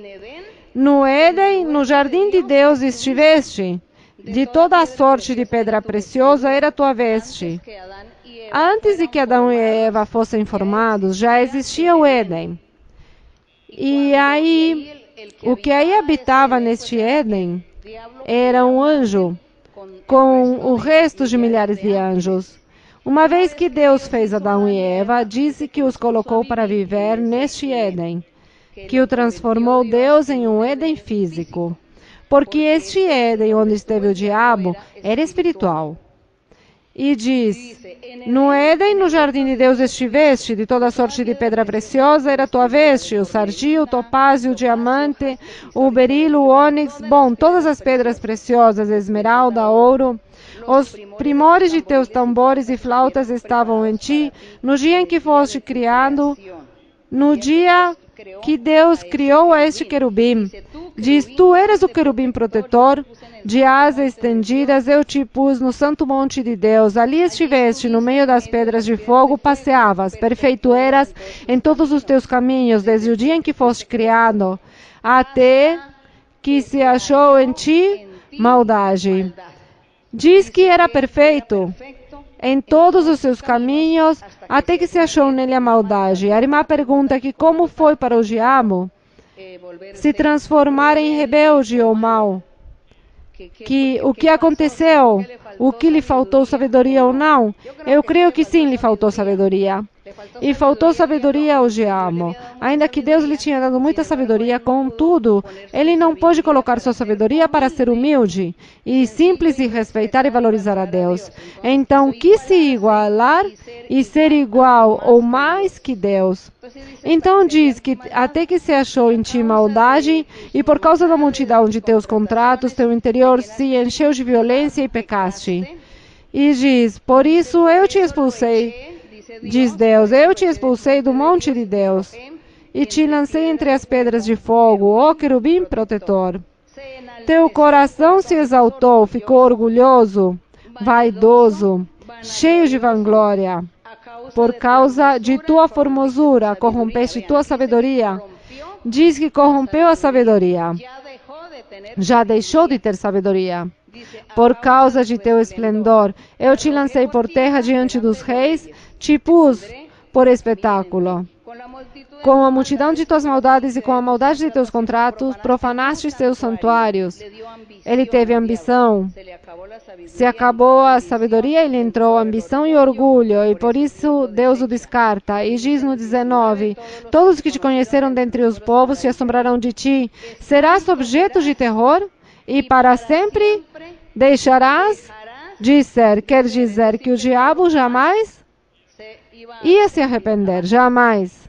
No Éden, no jardim de Deus estiveste, de toda a sorte de pedra preciosa era tua veste. Antes de que Adão e Eva fossem formados, já existia o Éden. E aí, o que aí habitava neste Éden era um anjo, com o resto de milhares de anjos. Uma vez que Deus fez Adão e Eva, disse que os colocou para viver neste Éden, que o transformou Deus em um Éden físico. Porque este Éden onde esteve o diabo era espiritual. E diz, no Éden, no jardim de Deus estiveste, de toda sorte de pedra preciosa era tua veste, o sardio, o topázio, o diamante, o berilo, o ônix, todas as pedras preciosas, esmeralda, ouro. Os primores de teus tambores e flautas estavam em ti, no dia em que foste criado, no dia que Deus criou a este querubim. Diz, tu eras o querubim protetor, de asas estendidas eu te pus no santo monte de Deus. Ali estiveste, no meio das pedras de fogo, passeavas, perfeito eras em todos os teus caminhos, desde o dia em que foste criado, até que se achou em ti maldade. Diz que era perfeito em todos os seus caminhos, até que se achou nele a maldade. Arimá pergunta que como foi para o diabo se transformar em rebelde ou mau? O que aconteceu? O que lhe faltou sabedoria ou não? Eu creio que sim, lhe faltou sabedoria. E faltou sabedoria ao diabo. Ainda que Deus lhe tinha dado muita sabedoria, contudo, ele não pôde colocar sua sabedoria para ser humilde e simples e respeitar e valorizar a Deus. Então, quis se igualar e ser igual ou mais que Deus. Então diz que até que se achou em ti maldade e por causa da multidão de teus contratos, teu interior se encheu de violência e pecaste. E diz, por isso eu te expulsei. Diz Deus, eu te expulsei do monte de Deus e te lancei entre as pedras de fogo, ó querubim protetor. Teu coração se exaltou, ficou orgulhoso, vaidoso, cheio de vanglória. Por causa de tua formosura, corrompeste tua sabedoria. Diz que corrompeu a sabedoria. Já deixou de ter sabedoria. Por causa de teu esplendor, eu te lancei por terra diante dos reis, te pus por espetáculo. Com a multidão de tuas maldades e com a maldade de teus contratos, profanaste teus santuários. Ele teve ambição. Se acabou a sabedoria, ele entrou ambição e orgulho, e por isso Deus o descarta. E diz no 19, todos que te conheceram dentre os povos se assombrarão de ti. Serás objeto de terror e para sempre deixarás de ser. Quer dizer que o diabo jamais ia se arrepender, jamais.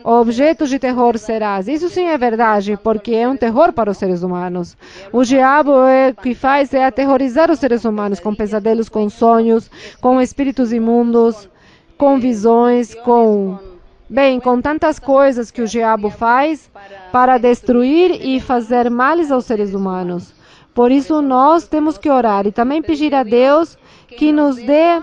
Objeto de terror serás. Isso sim é verdade, porque é um terror para os seres humanos. O diabo o que faz é aterrorizar os seres humanos com pesadelos, com sonhos, com espíritos imundos, com visões, com tantas coisas que o diabo faz para destruir e fazer males aos seres humanos. Por isso nós temos que orar e também pedir a Deus que nos dê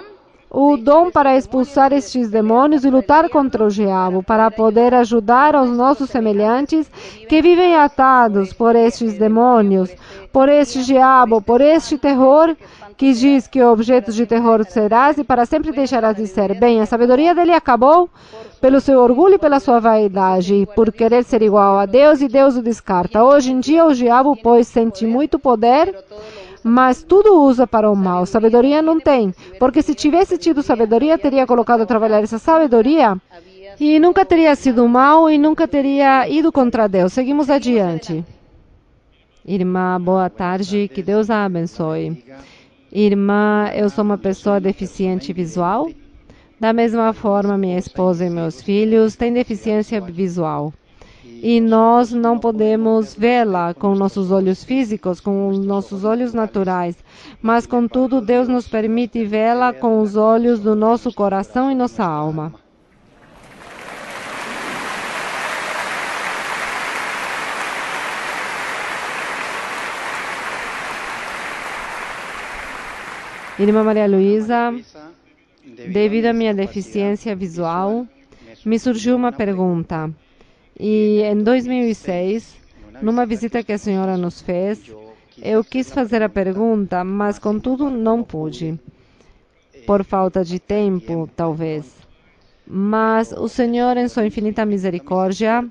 o dom para expulsar estes demônios e lutar contra o diabo, para poder ajudar aos nossos semelhantes que vivem atados por estes demônios, por este diabo, por este terror que diz que objetos de terror serás e para sempre deixarás de ser. Bem, a sabedoria dele acabou pelo seu orgulho e pela sua vaidade, por querer ser igual a Deus, e Deus o descarta. Hoje em dia o diabo, pois, sente muito poder, mas tudo usa para o mal. Sabedoria não tem, porque se tivesse tido sabedoria, teria colocado a trabalhar essa sabedoria e nunca teria sido mal e nunca teria ido contra Deus. Seguimos adiante. Irmã, boa tarde, que Deus a abençoe. Irmã, eu sou uma pessoa deficiente visual. Da mesma forma, minha esposa e meus filhos têm deficiência visual. e nós não podemos vê-la com nossos olhos físicos, com os nossos olhos naturais, mas contudo Deus nos permite vê-la com os olhos do nosso coração e nossa alma. Irmã Maria Luísa, devido à minha deficiência visual, me surgiu uma pergunta. E em 2006, numa visita que a senhora nos fez, eu quis fazer a pergunta, mas contudo não pude. Por falta de tempo, talvez. Mas o Senhor, em sua infinita misericórdia,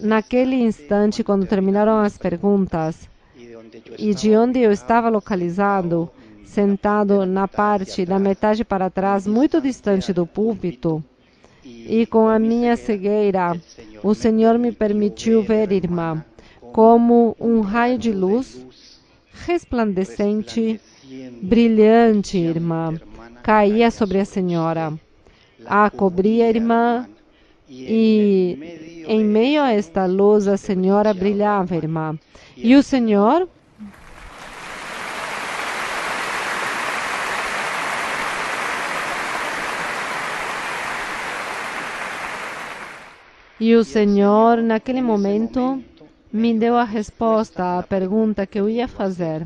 naquele instante, quando terminaram as perguntas, e de onde eu estava localizado, sentado na parte da metade para trás, muito distante do púlpito, e com a minha cegueira, o Senhor me permitiu ver, irmã, como um raio de luz resplandecente, brilhante, irmã, caía sobre a senhora, a cobria, irmã, e em meio a esta luz a senhora brilhava, irmã. E o Senhor naquele momento, me deu a resposta à pergunta que eu ia fazer.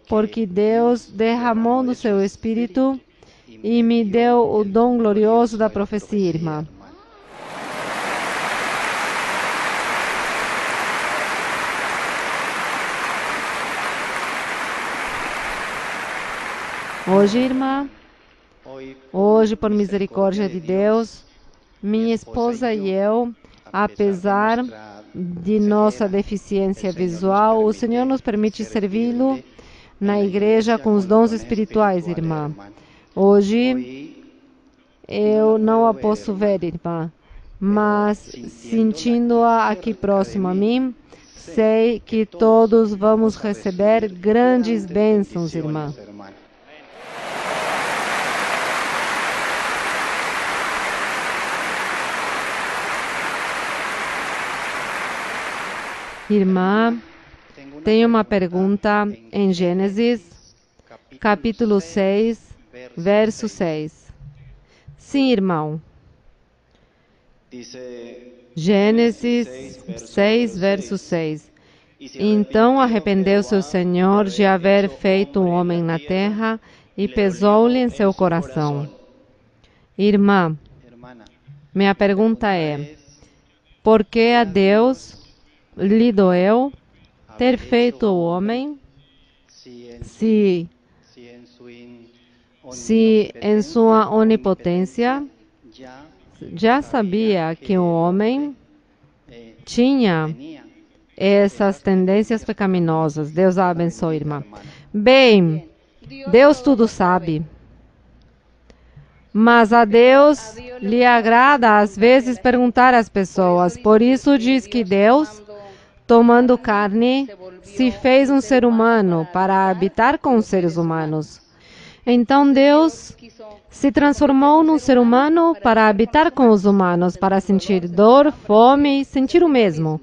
Porque Deus derramou no seu Espírito e me deu o dom glorioso da profecia, irmã. Hoje, irmã, hoje, por misericórdia de Deus, minha esposa e eu, apesar de nossa deficiência visual, o Senhor nos permite servi-lo na igreja com os dons espirituais, irmã. Hoje, eu não a posso ver, irmã, mas sentindo-a aqui próximo a mim, sei que todos vamos receber grandes bênçãos, irmã. Irmã, tenho uma pergunta em Gênesis, capítulo 6, verso 6. Sim, irmão. Gênesis 6, verso 6. Então arrependeu-se o Senhor de haver feito um homem na terra e pesou-lhe em seu coração. Irmã, minha pergunta é, por que a Deus lhe doeu ter feito o homem, se em sua onipotência já sabia que o homem tinha essas tendências pecaminosas? Deus a abençoe, irmã. Bem, Deus tudo sabe. Mas a Deus lhe agrada às vezes perguntar às pessoas. Por isso diz que Deus, tomando carne, se fez um ser humano para habitar com os seres humanos. Então Deus se transformou num ser humano para habitar com os humanos, para sentir dor, fome e sentir o mesmo.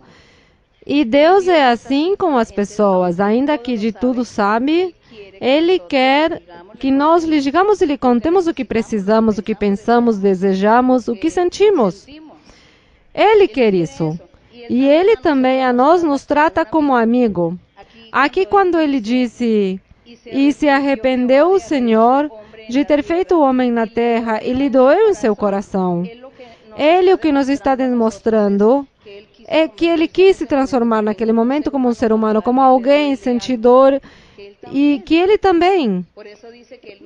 E Deus é assim com as pessoas, ainda que de tudo sabe, Ele quer que nós lhe digamos e lhe contemos o que precisamos, o que pensamos, desejamos, o que sentimos. Ele quer isso. E Ele também a nós nos trata como amigo. Aqui quando Ele disse, e se arrependeu o Senhor de ter feito o homem na terra e lhe doeu em seu coração. Ele o que nos está demonstrando é que Ele quis se transformar naquele momento como um ser humano, como alguém sentidor, e que Ele também.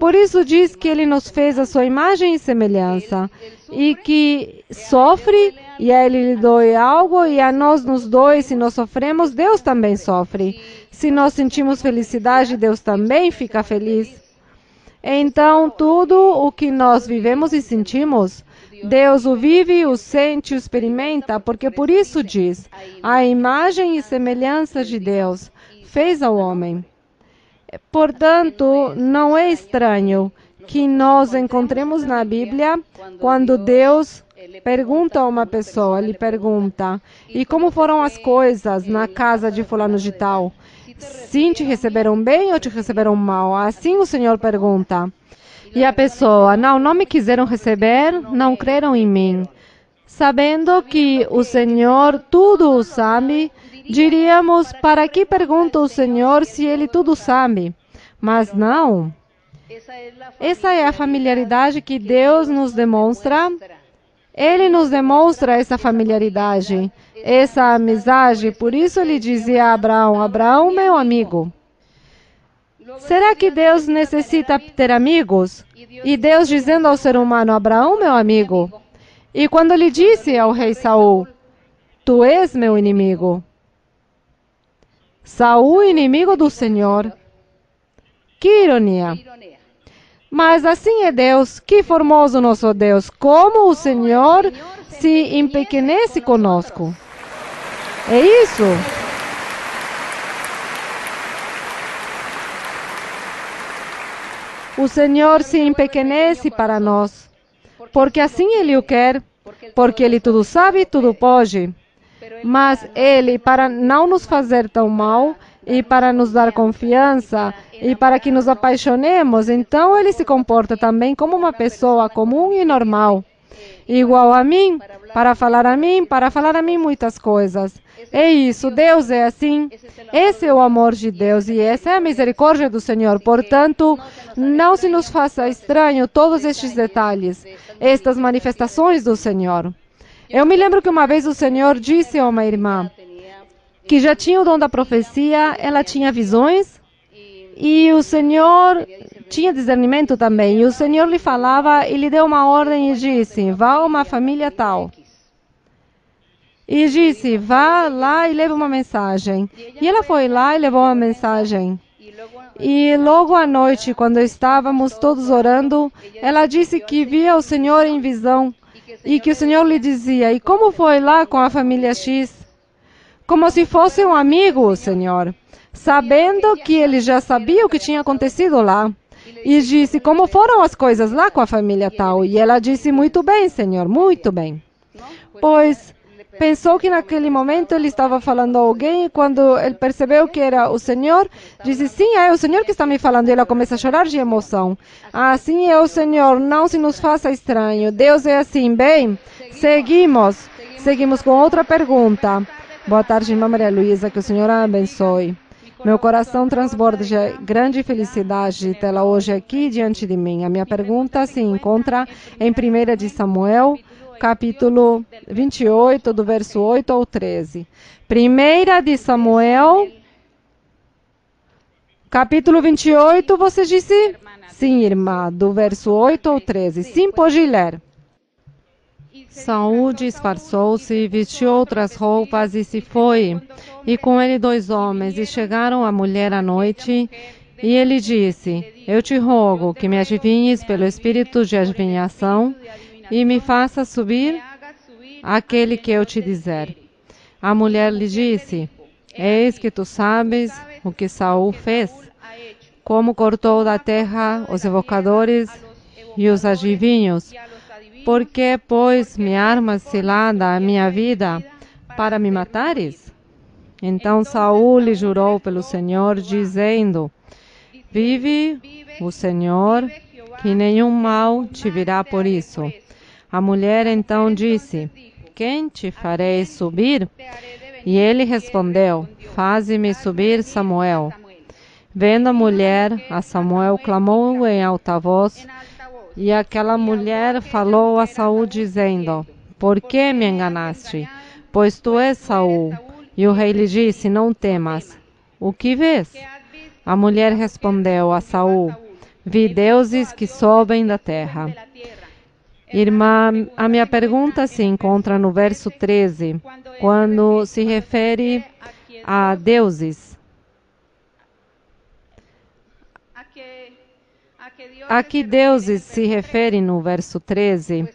Por isso diz que Ele nos fez a sua imagem e semelhança, e que sofre, e a Ele lhe dói algo, e a nós nos dói, se nós sofremos, Deus também sofre. Se nós sentimos felicidade, Deus também fica feliz. Então, tudo o que nós vivemos e sentimos, Deus o vive, o sente, o experimenta, porque por isso diz, a imagem e semelhança de Deus fez ao homem. Portanto, não é estranho que nós encontremos na Bíblia, quando Deus pergunta a uma pessoa, lhe pergunta, e como foram as coisas na casa de fulano de tal? Sim, te receberam bem ou te receberam mal? Assim o Senhor pergunta. E a pessoa, não me quiseram receber, não creram em mim. Sabendo que o Senhor tudo o sabe, diríamos, para que pergunta o Senhor se Ele tudo sabe? Mas não. Essa é a familiaridade que Deus nos demonstra. Ele nos demonstra essa familiaridade, essa amizade. Por isso ele dizia a Abraão, Abraão, meu amigo. Será que Deus necessita ter amigos? E Deus dizendo ao ser humano, Abraão, meu amigo. E quando lhe disse ao rei Saul, tu és meu inimigo. Saul, inimigo do Senhor. Que ironia. Mas assim é Deus, que formoso nosso Deus, como o Senhor se empequenece conosco. É isso. O Senhor se empequenece para nós, porque assim Ele o quer, porque Ele tudo sabe, tudo pode. Mas Ele, para não nos fazer tão mal, e para nos dar confiança, e para que nos apaixonemos, então Ele se comporta também como uma pessoa comum e normal, igual a mim, para falar a mim muitas coisas. É isso, Deus é assim, esse é o amor de Deus e essa é a misericórdia do Senhor. Portanto, não se nos faça estranho todos estes detalhes, estas manifestações do Senhor. Eu me lembro que uma vez o Senhor disse a uma irmã que já tinha o dom da profecia, ela tinha visões e o Senhor tinha discernimento também. E o Senhor lhe falava e lhe deu uma ordem e disse, vá a uma família tal. E disse, vá lá e leve uma mensagem. E ela foi lá e levou uma mensagem. E logo à noite, quando estávamos todos orando, ela disse que via o Senhor em visão. E que o Senhor lhe dizia, e como foi lá com a família X? Como se fosse um amigo, Senhor. Sabendo que ele já sabia o que tinha acontecido lá. E disse, como foram as coisas lá com a família tal? E ela disse, muito bem, Senhor, muito bem. Pois pensou que naquele momento ele estava falando a alguém e quando ele percebeu que era o Senhor, disse, sim, é o Senhor que está me falando. E ela começa a chorar de emoção. Assim é o Senhor, não se nos faça estranho. Deus é assim, bem, seguimos com outra pergunta. Boa tarde, irmã Maria Luísa, que o Senhor a abençoe. Meu coração transborda de grande felicidade de tê-la hoje aqui diante de mim. A minha pergunta se encontra em 1 de Samuel, capítulo 28, do verso 8 ao 13. 1 de Samuel, capítulo 28, você disse? Sim, irmã, do verso 8 ao 13. Sim, pode ler. Saul disfarçou-se, vestiu outras roupas e se foi, e com ele 2 homens, e chegaram a mulher à noite, e ele disse, eu te rogo que me adivinhes pelo espírito de adivinhação, e me faça subir aquele que eu te dizer. A mulher lhe disse, eis que tu sabes o que Saul fez, como cortou da terra os evocadores e os adivinhos. Por que, pois, me armas cilada a minha vida para me matares? Então Saul lhe jurou pelo Senhor, dizendo, vive o Senhor, que nenhum mal te virá por isso. A mulher então disse, quem te farei subir? E ele respondeu, faze-me subir Samuel. Vendo a mulher, a Samuel clamou em alta voz, e aquela mulher falou a Saul, dizendo, por que me enganaste? Pois tu és Saul. E o rei lhe disse, não temas. O que vês? A mulher respondeu a Saul, vi deuses que sobem da terra. Irmã, a minha pergunta se encontra no verso 13, quando se refere a deuses. A que deuses se refere no verso 13?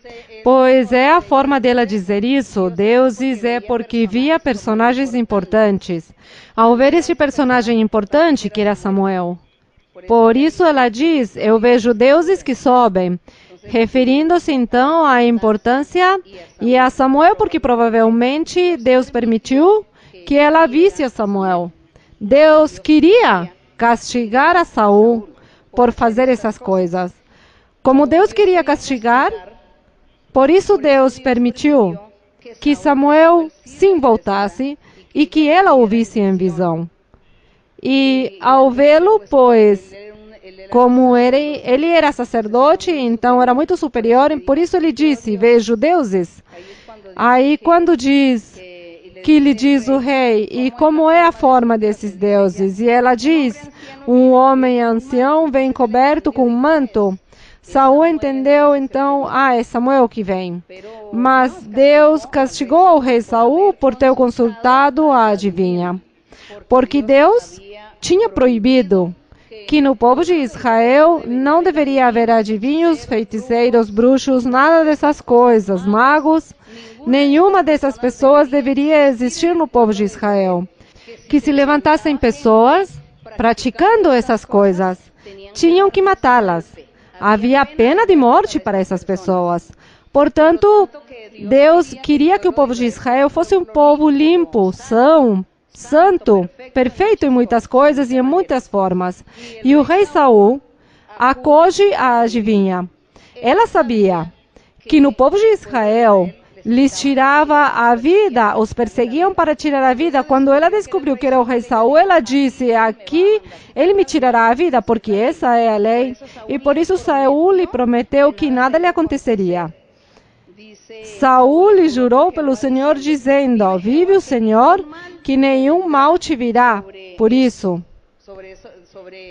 Pois é a forma dela dizer isso. Deuses é porque via personagens importantes. Ao ver este personagem importante, que era Samuel, por isso ela diz, eu vejo deuses que sobem. referindo-se então à importância e a Samuel, porque provavelmente Deus permitiu que ela visse a Samuel. Deus queria castigar a Saul por fazer essas coisas. Como Deus queria castigar, por isso Deus permitiu que Samuel sim voltasse e que ela o visse em visão. E ao vê-lo, pois, como ele era sacerdote, então era muito superior, e por isso ele disse, vejo deuses. Aí quando diz, que lhe diz o rei, e como é a forma desses deuses? E ela diz, um homem ancião vem coberto com um manto. Saul entendeu então, é Samuel que vem. Mas Deus castigou o rei Saul por ter consultado a adivinha. Porque Deus tinha proibido que no povo de Israel não deveria haver adivinhos, feiticeiros, bruxos, nada dessas coisas, magos. Nenhuma dessas pessoas deveria existir no povo de Israel. Que se levantassem pessoas praticando essas coisas, tinham que matá-las. Havia pena de morte para essas pessoas. Portanto, Deus queria que o povo de Israel fosse um povo limpo, são, santo, perfeito em muitas coisas e em muitas formas. E o rei Saul acolhe a adivinha. Ela sabia que no povo de Israel lhes tirava a vida, os perseguiam para tirar a vida. Quando ela descobriu que era o rei Saul, ela disse, aqui ele me tirará a vida, porque essa é a lei. E por isso Saul lhe prometeu que nada lhe aconteceria. Saul lhe jurou pelo Senhor, dizendo, vive o Senhor, que nenhum mal te virá.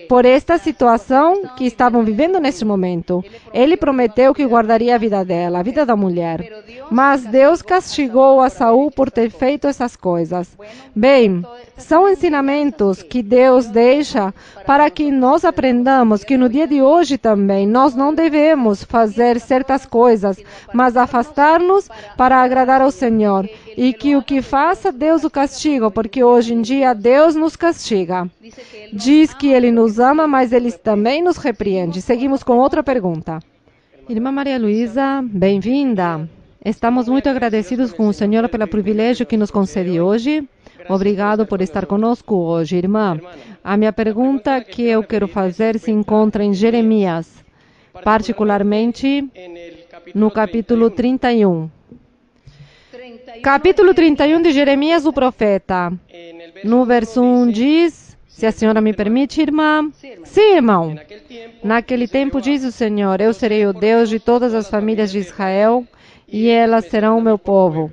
Por esta situação que estavam vivendo neste momento. Ele prometeu que guardaria a vida dela, a vida da mulher. Mas Deus castigou a Saul por ter feito essas coisas. Bem, são ensinamentos que Deus deixa para que nós aprendamos que no dia de hoje também nós não devemos fazer certas coisas, mas afastar-nos para agradar ao Senhor. E que o que faça, Deus o castiga, porque hoje em dia Deus nos castiga. Diz que Ele nos ama, mas Ele também nos repreende. Seguimos com outra pergunta. Irmã Maria Luísa, bem-vinda. Estamos muito agradecidos com o Senhor pelo privilégio que nos concede hoje. Obrigado por estar conosco hoje, irmã. A minha pergunta que eu quero fazer se encontra em Jeremias, particularmente no capítulo 31. Capítulo 31 de Jeremias, o profeta. No verso 1 diz, se a senhora me permite, irmã. Sim, irmão. Naquele tempo diz o Senhor, eu serei o Deus de todas as famílias de Israel, e elas serão o meu povo.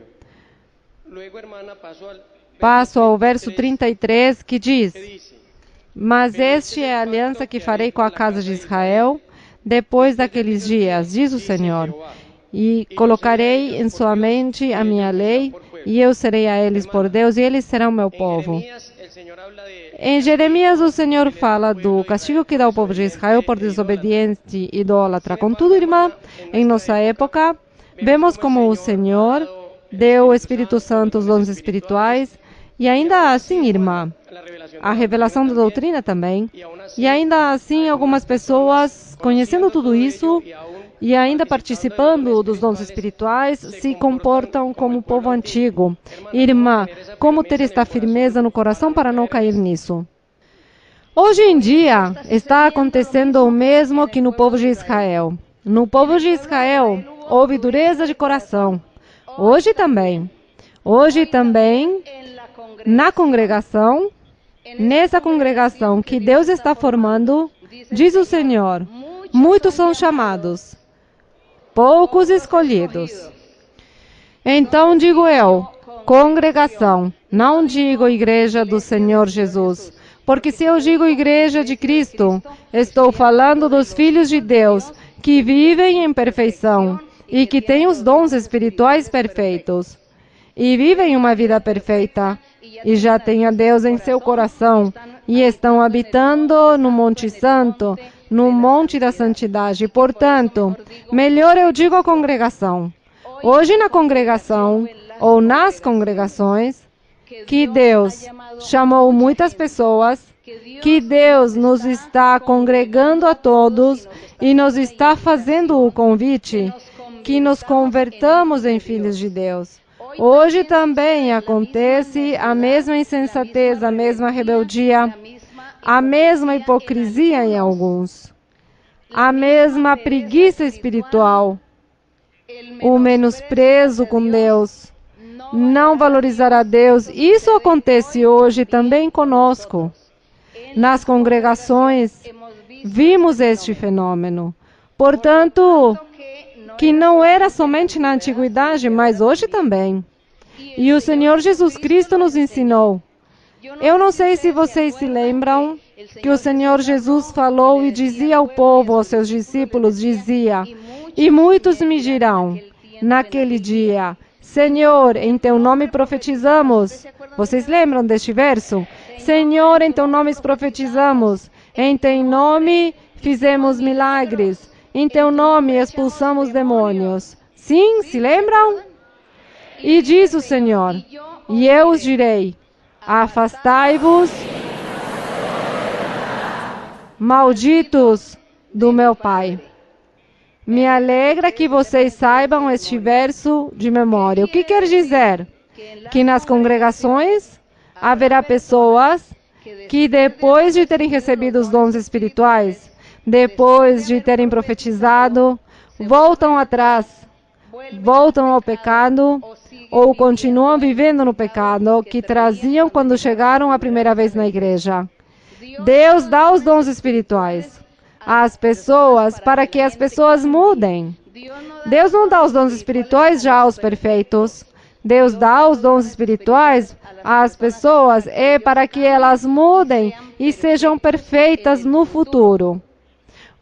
Passo ao verso 33, que diz, mas esta é a aliança que farei com a casa de Israel, depois daqueles dias, diz o Senhor. E colocarei em sua mente a minha lei, e eu serei a eles por Deus, e eles serão meu povo. Em Jeremias, o Senhor fala do castigo que dá ao povo de Israel por desobediente e idólatra. Contudo, irmã, em nossa época, vemos como o Senhor deu o Espírito Santo, os dons espirituais, e ainda assim, irmã, a revelação da doutrina também, e ainda assim algumas pessoas, conhecendo tudo isso, e ainda participando dos dons espirituais, se comportam como o povo antigo. Irmã, como ter esta firmeza no coração para não cair nisso? Hoje em dia, está acontecendo o mesmo que no povo de Israel. No povo de Israel, houve dureza de coração. Hoje também, na congregação, nessa congregação que Deus está formando, diz o Senhor, muitos são chamados, poucos escolhidos. Então digo eu, congregação, não digo igreja do Senhor Jesus, porque se eu digo igreja de Cristo, estou falando dos filhos de Deus que vivem em perfeição e que têm os dons espirituais perfeitos e vivem uma vida perfeita e já têm a Deus em seu coração e estão habitando no Monte Santo, no Monte da Santidade. Portanto, melhor eu digo à congregação, hoje na congregação ou nas congregações, que Deus chamou muitas pessoas, que Deus nos está congregando a todos e nos está fazendo o convite que nos convertamos em filhos de Deus. Hoje também acontece a mesma insensatez, a mesma rebeldia, a mesma hipocrisia em alguns, a mesma preguiça espiritual, o menosprezo com Deus, não valorizar a Deus. Isso acontece hoje também conosco. Nas congregações, vimos este fenômeno. Portanto, que não era somente na antiguidade, mas hoje também. E o Senhor Jesus Cristo nos ensinou. Eu não sei se vocês se lembram que o Senhor Jesus falou e dizia ao povo, aos seus discípulos, dizia: e muitos me dirão, naquele dia, Senhor, em teu nome profetizamos. Vocês lembram deste verso? Senhor, em teu nome profetizamos. Em teu nome fizemos milagres. Em teu nome expulsamos demônios. Sim, se lembram? E diz o Senhor: e eu os direi: afastai-vos, malditos do meu Pai. Me alegra que vocês saibam este verso de memória. O que quer dizer? Que nas congregações haverá pessoas que, depois de terem recebido os dons espirituais, depois de terem profetizado, voltam atrás, voltam ao pecado ou continuam vivendo no pecado que traziam quando chegaram a primeira vez na igreja. Deus dá os dons espirituais às pessoas para que as pessoas mudem. Deus não dá os dons espirituais já aos perfeitos. Deus dá os dons espirituais às pessoas para que elas mudem e sejam perfeitas no futuro.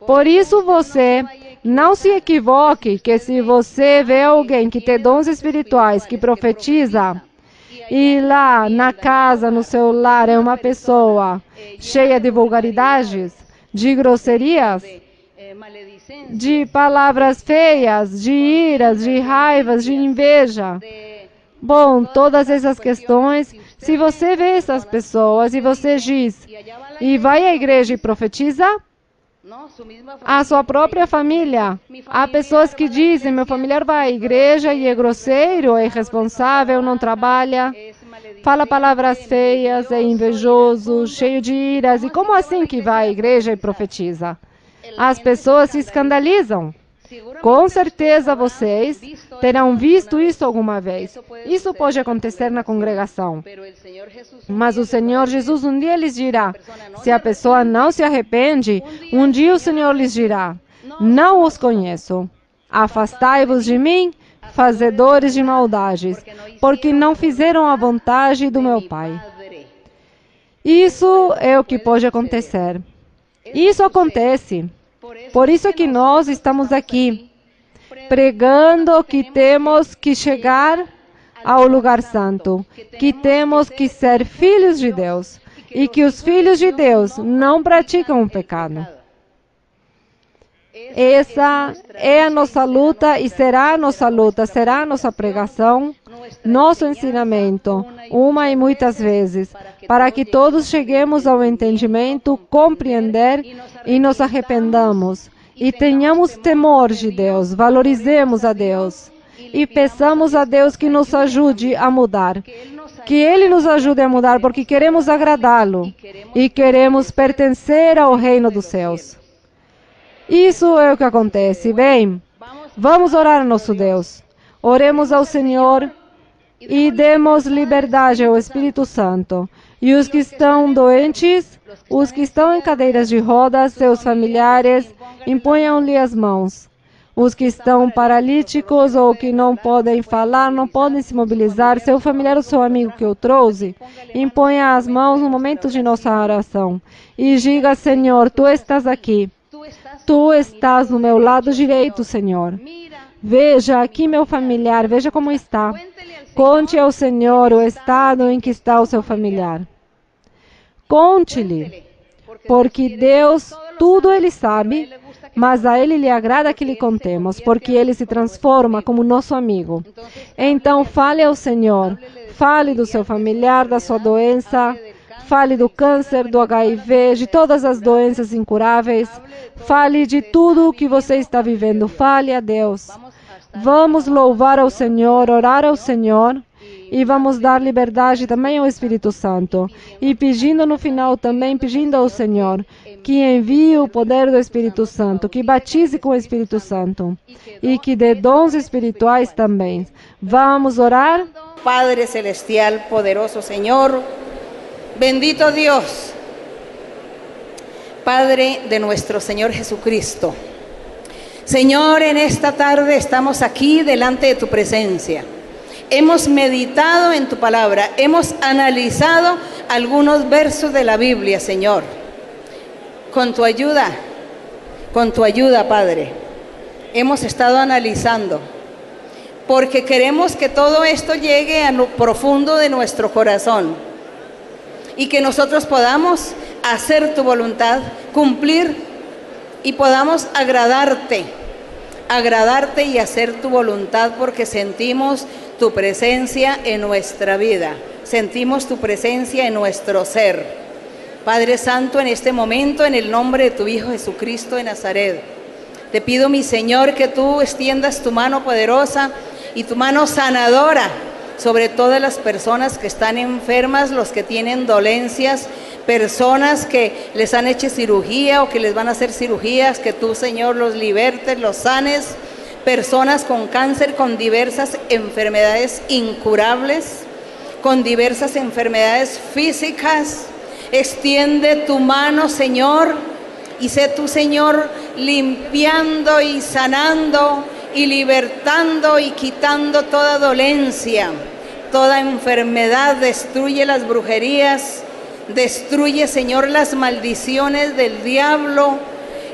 Por isso você não se equivoque que se você vê alguém que tem dons espirituais, que profetiza, e lá na casa, no seu lar, é uma pessoa cheia de vulgaridades, de grosserias, de palavras feias, de iras, de raivas, de inveja. Bom, todas essas questões, se você vê essas pessoas e você diz, e vai à igreja e profetiza, a sua própria família. Há pessoas que dizem, meu familiar vai à igreja e é grosseiro, é irresponsável, não trabalha, fala palavras feias, é invejoso, cheio de iras. E como assim que vai à igreja e profetiza? As pessoas se escandalizam. Com certeza vocês terão visto isso alguma vez. Isso pode acontecer na congregação. Mas o Senhor Jesus um dia lhes dirá, se a pessoa não se arrepende, um dia o Senhor lhes dirá, não os conheço. Afastai-vos de mim, fazedores de maldades, porque não fizeram a vontade do meu Pai. Isso é o que pode acontecer. Isso acontece. Por isso é que nós estamos aqui, pregando que temos que chegar ao lugar santo, que temos que ser filhos de Deus, e que os filhos de Deus não praticam o pecado. Essa é a nossa luta e será a nossa luta, será a nossa pregação, nosso ensinamento, uma e muitas vezes, para que todos cheguemos ao entendimento, compreender e nos arrependamos. E tenhamos temor de Deus, valorizemos a Deus e peçamos a Deus que nos ajude a mudar. Que Ele nos ajude a mudar, porque queremos agradá-lo e queremos pertencer ao reino dos céus. Isso é o que acontece. Bem, vamos orar ao nosso Deus. Oremos ao Senhor e demos liberdade ao Espírito Santo. E os que estão doentes, os que estão em cadeiras de rodas, seus familiares, imponham-lhe as mãos. Os que estão paralíticos ou que não podem falar, não podem se mobilizar, seu familiar ou seu amigo que eu trouxe, imponha as mãos no momento de nossa oração. E diga, Senhor, Tu estás aqui. Tu estás no meu lado direito, Senhor. Veja aqui meu familiar, veja como está. Conte ao Senhor o estado em que está o seu familiar. Conte-lhe, porque Deus, tudo Ele sabe, mas a Ele lhe agrada que lhe contemos, porque Ele se transforma como nosso amigo. Então fale ao Senhor, fale do seu familiar, da sua doença, Fale do câncer, do HIV, de todas as doenças incuráveis. Fale de tudo o que você está vivendo. Fale a Deus. Vamos louvar ao Senhor, orar ao Senhor. E vamos dar liberdade também ao Espírito Santo. E pedindo no final também, pedindo ao Senhor que envie o poder do Espírito Santo, que batize com o Espírito Santo e que dê dons espirituais também. Vamos orar? Padre Celestial, poderoso Señor, bendito Dios, Padre de nuestro Señor Jesucristo. Señor, en esta tarde estamos aquí delante de tu presencia. Hemos meditado en tu palabra, hemos analizado algunos versos de la Biblia, Señor. Con tu ayuda, Padre, hemos estado analizando, porque queremos que todo esto llegue a lo profundo de nuestro corazón y que nosotros podamos hacer tu voluntad, cumplir y podamos agradarte y hacer tu voluntad, porque sentimos tu presencia en nuestra vida, sentimos tu presencia en nuestro ser. Padre Santo, en este momento, en el nombre de tu Hijo Jesucristo de Nazaret, te pido, mi Señor, que tú extiendas tu mano poderosa y tu mano sanadora sobre todas las personas que están enfermas, los que tienen dolencias, personas que les han hecho cirugía o que les van a hacer cirugías, que tú, Señor, los libertes, los sanes, personas con cáncer, con diversas enfermedades incurables, con diversas enfermedades físicas. Extiende tu mano, Señor, y sé tú, Señor, limpiando y sanando y libertando y quitando toda dolencia, toda enfermedad. Destruye las brujerías, destruye, Señor, las maldiciones del diablo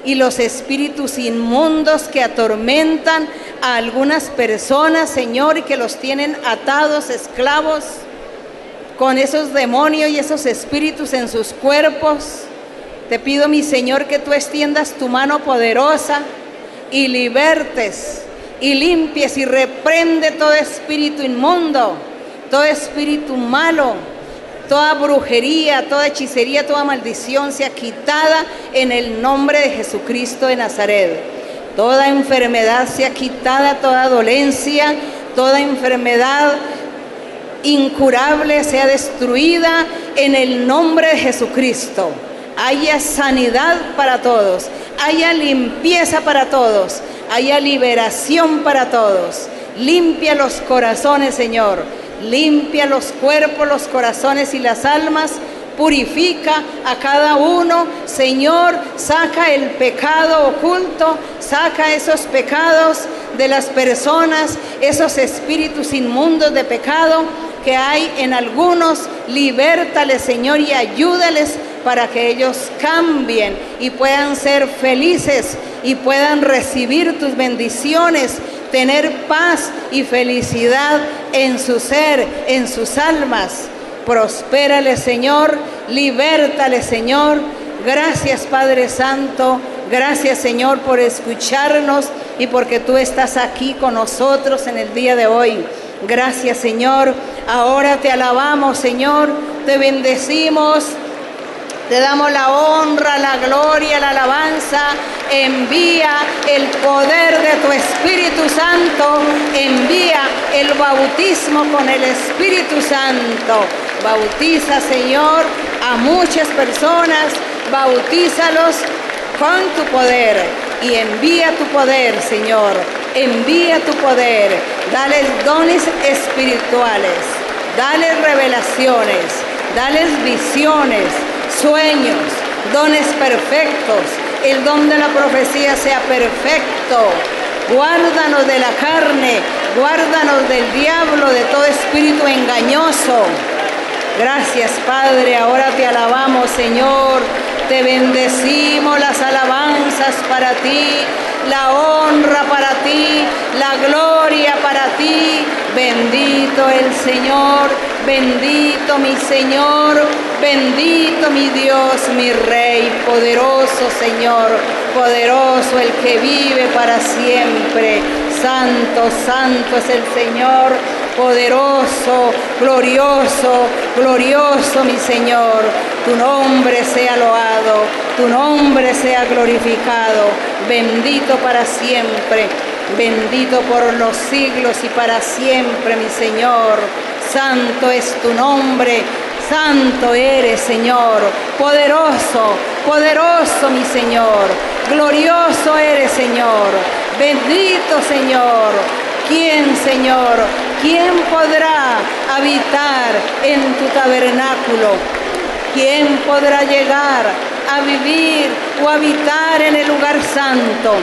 y los espíritus inmundos que atormentan a algunas personas, Señor, y que los tienen atados, esclavos, con esos demonios y esos espíritus en sus cuerpos. Te pido, mi Señor, que tú extiendas tu mano poderosa y libertes y limpies y reprende todo espíritu inmundo, todo espíritu malo, toda brujería, toda hechicería, toda maldición sea quitada en el nombre de Jesucristo de Nazaret. Toda enfermedad sea quitada, toda dolencia, toda enfermedad incurable sea destruida en el nombre de Jesucristo. Haya sanidad para todos, haya limpieza para todos, haya liberación para todos. Limpia los corazones, Señor, limpia los cuerpos, los corazones y las almas. Purifica a cada uno, Señor, saca el pecado oculto, saca esos pecados de las personas, esos espíritus inmundos de pecado que hay en algunos. Libértales, Señor, y ayúdales para que ellos cambien y puedan ser felices y puedan recibir tus bendiciones, tener paz y felicidad en su ser, en sus almas. Prospérale, Señor, libértale, Señor. Gracias, Padre Santo. Gracias, Señor, por escucharnos y porque tú estás aquí con nosotros en el día de hoy. Gracias, Señor. Ahora te alabamos, Señor. Te bendecimos. Te damos la honra, la gloria, la alabanza. Envía el poder de tu Espíritu Santo. Envía el bautismo con el Espíritu Santo. Bautiza, Señor, a muchas personas. Bautízalos con tu poder. Y envía tu poder, Señor. Envía tu poder. Dales dones espirituales. Dales revelaciones. Dales visiones. Sueños, dones perfectos, el don de la profecía sea perfecto. Guárdanos de la carne, guárdanos del diablo, de todo espíritu engañoso. Gracias, Padre, ahora te alabamos, Señor, te bendecimos, las alabanzas para ti, la honra para ti, la gloria para ti. Bendito el Señor, bendito mi Señor, bendito mi Dios, mi Rey, poderoso Señor, poderoso el que vive para siempre. Santo, santo es el Señor, poderoso, glorioso, glorioso, mi Señor. Tu nombre sea loado, tu nombre sea glorificado, bendito para siempre, bendito por los siglos y para siempre, mi Señor. Santo es tu nombre, santo eres, Señor, poderoso, poderoso, mi Señor, glorioso eres, Señor, bendito, Señor. ¿Quién, Señor? ¿Quién podrá habitar en tu tabernáculo? ¿Quién podrá llegar a vivir o habitar en el lugar santo?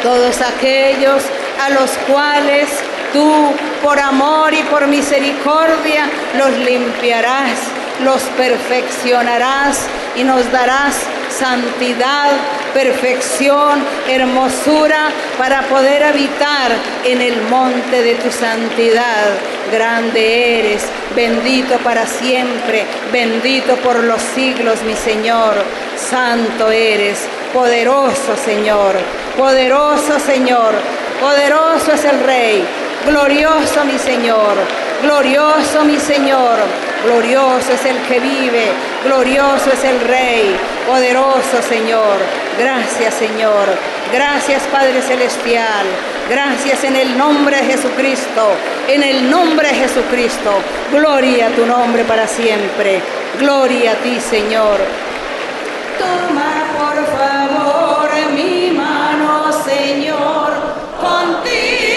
Todos aquellos a los cuales tú, por amor y por misericordia, los limpiarás, los perfeccionarás y nos darás santidad, perfección, hermosura para poder habitar en el monte de tu santidad. Grande eres, bendito para siempre, bendito por los siglos, mi Señor. Santo eres, poderoso Señor, poderoso Señor, poderoso es el Rey. Glorioso mi Señor, glorioso mi Señor, glorioso es el que vive, glorioso es el Rey, poderoso Señor. Gracias Señor, gracias Padre Celestial, gracias en el nombre de Jesucristo, en el nombre de Jesucristo. Gloria a tu nombre para siempre, gloria a ti Señor. Toma por favor mi mano Señor, contigo.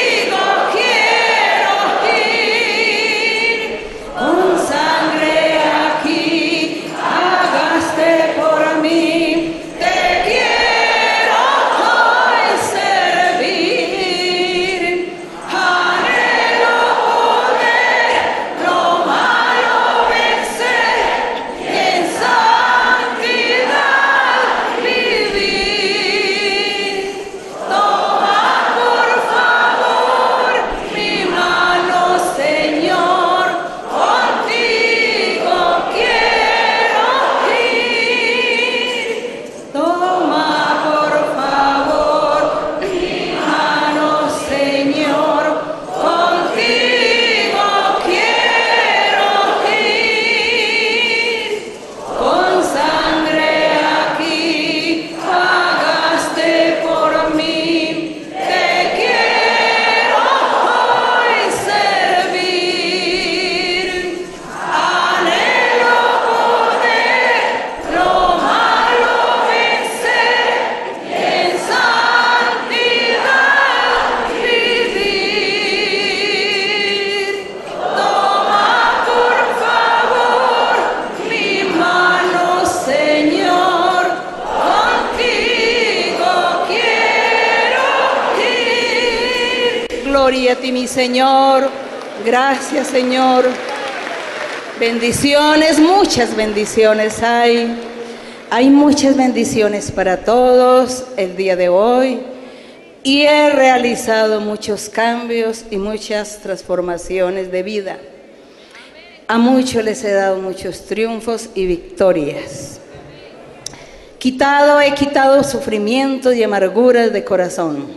Gloria a ti, mi Señor. Gracias, Señor. Bendiciones, muchas bendiciones hay. Hay muchas bendiciones para todos el día de hoy. Y he realizado muchos cambios y muchas transformaciones de vida. A muchos les he dado muchos triunfos y victorias. He quitado sufrimientos y amarguras de corazón,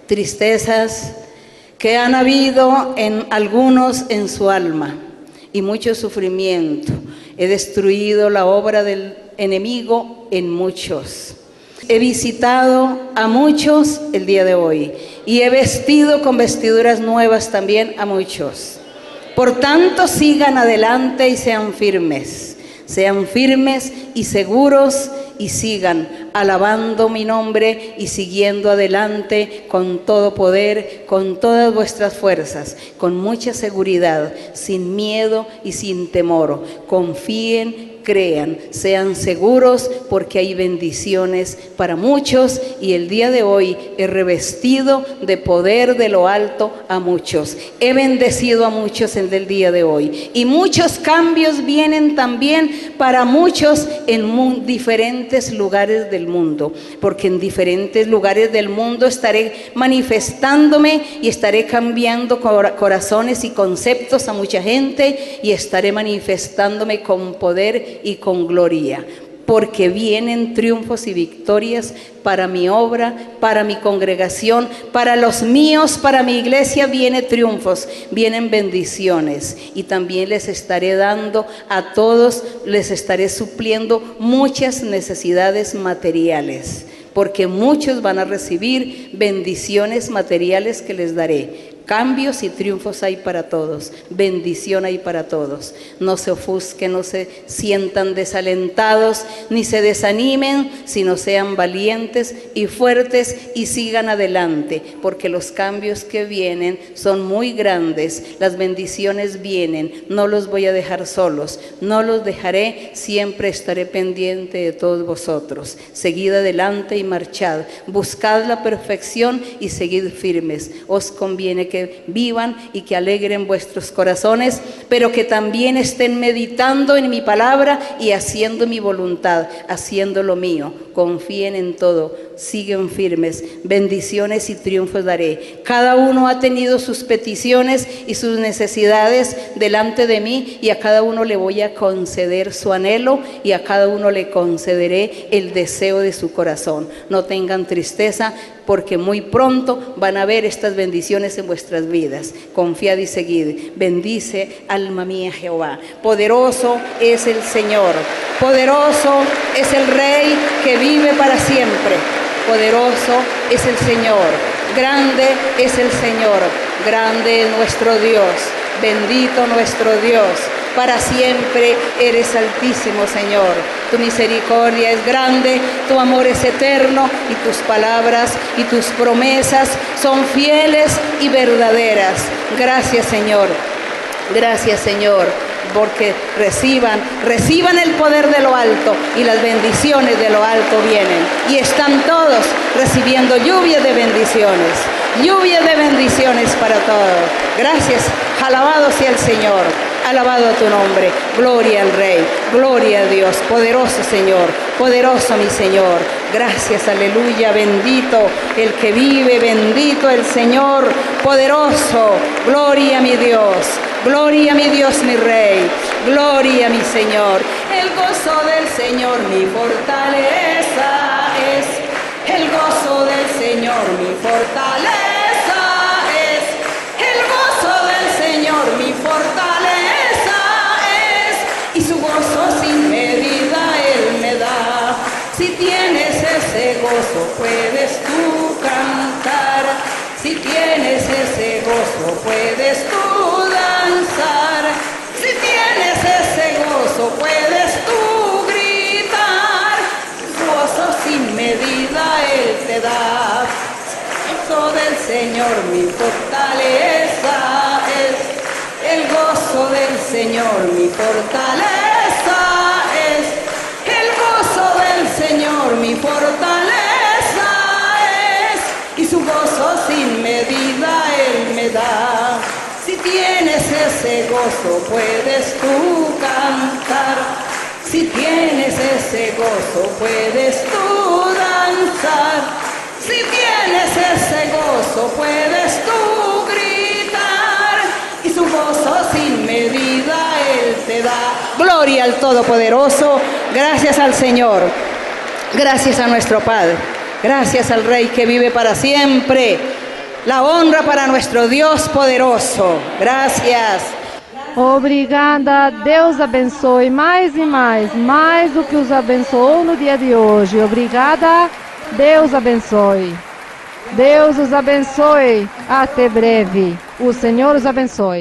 tristezas que han habido en algunos en su alma y mucho sufrimiento. He destruido la obra del enemigo en muchos. He visitado a muchos el día de hoy y he vestido con vestiduras nuevas también a muchos. Por tanto, sigan adelante y sean firmes y seguros y sigan alabando mi nombre y siguiendo adelante con todo poder, con todas vuestras fuerzas, con mucha seguridad, sin miedo y sin temor. Confíen, crean, sean seguros porque hay bendiciones para muchos y el día de hoy he revestido de poder de lo alto a muchos. He bendecido a muchos el del día de hoy y muchos cambios vienen también para muchos en diferentes lugares del mundo, porque en diferentes lugares del mundo estaré manifestándome y estaré cambiando corazones y conceptos a mucha gente y estaré manifestándome con poder y con gloria. porque vienen triunfos y victorias para mi obra, para mi congregación, para los míos, para mi iglesia. Vienen triunfos, vienen bendiciones, y también les estaré dando a todos, les estaré supliendo muchas necesidades materiales, porque muchos van a recibir bendiciones materiales que les daré. Cambios y triunfos hay para todos, bendición hay para todos. No se ofusquen, no se sientan desalentados, ni se desanimen, sino sean valientes y fuertes y sigan adelante, porque los cambios que vienen son muy grandes, las bendiciones vienen, no los voy a dejar solos, no los dejaré, siempre estaré pendiente de todos vosotros. Seguid adelante y marchad, buscad la perfección y seguid firmes. Os conviene que vivan y que alegren vuestros corazones, pero que también estén meditando en mi palabra y haciendo mi voluntad, haciendo lo mío. Confíen en todo, siguen firmes, bendiciones y triunfos daré. Cada uno ha tenido sus peticiones y sus necesidades delante de mí, y a cada uno le voy a conceder su anhelo, y a cada uno le concederé el deseo de su corazón. No tengan tristeza, porque muy pronto van a ver estas bendiciones en vuestras vidas. Confiad y seguid. Bendice, alma mía, Jehová. Poderoso es el Señor, poderoso es el Rey que vive para siempre. Poderoso es el Señor, grande es el Señor, grande es nuestro Dios, bendito nuestro Dios. Para siempre eres altísimo, Señor. Tu misericordia es grande, tu amor es eterno, y tus palabras y tus promesas son fieles y verdaderas. Gracias, Señor. Gracias, Señor, porque reciban el poder de lo alto, y las bendiciones de lo alto vienen. Y están todos recibiendo lluvia de bendiciones para todos. Gracias, alabado sea el Señor. Alabado a tu nombre, gloria al Rey, gloria a Dios, poderoso Señor, poderoso mi Señor. Gracias, aleluya, bendito el que vive, bendito el Señor, poderoso. Gloria a mi Dios, mi Rey, gloria a mi Señor. El gozo del Señor mi fortaleza es, el gozo del Señor mi fortaleza es, el gozo del Señor mi fortaleza. Y su gozo sin medida Él me da. Si tienes ese gozo puedes tú cantar, si tienes ese gozo puedes tú danzar, si tienes ese gozo puedes tú gritar. Gozo sin medida Él te da. El gozo del Señor mi fortaleza es, el gozo del Señor mi fortaleza es, el gozo del Señor mi fortaleza es, y su gozo sin medida Él me da. Si tienes ese gozo puedes tú cantar, si tienes ese gozo puedes tú danzar, si tienes ese gozo puedes tú gritar, y su gozo sin medida Él te da. Gloria al Todopoderoso. Gracias al Señor, gracias a nuestro Padre, gracias al Rey que vive para siempre. La honra para nuestro Dios poderoso. Gracias. Obrigada, Deus abençoe mais e mais do que os abençoou no dia de hoje. Obrigada, Deus abençoe. Deus os abençoe. Até breve. O Senhor os abençoe.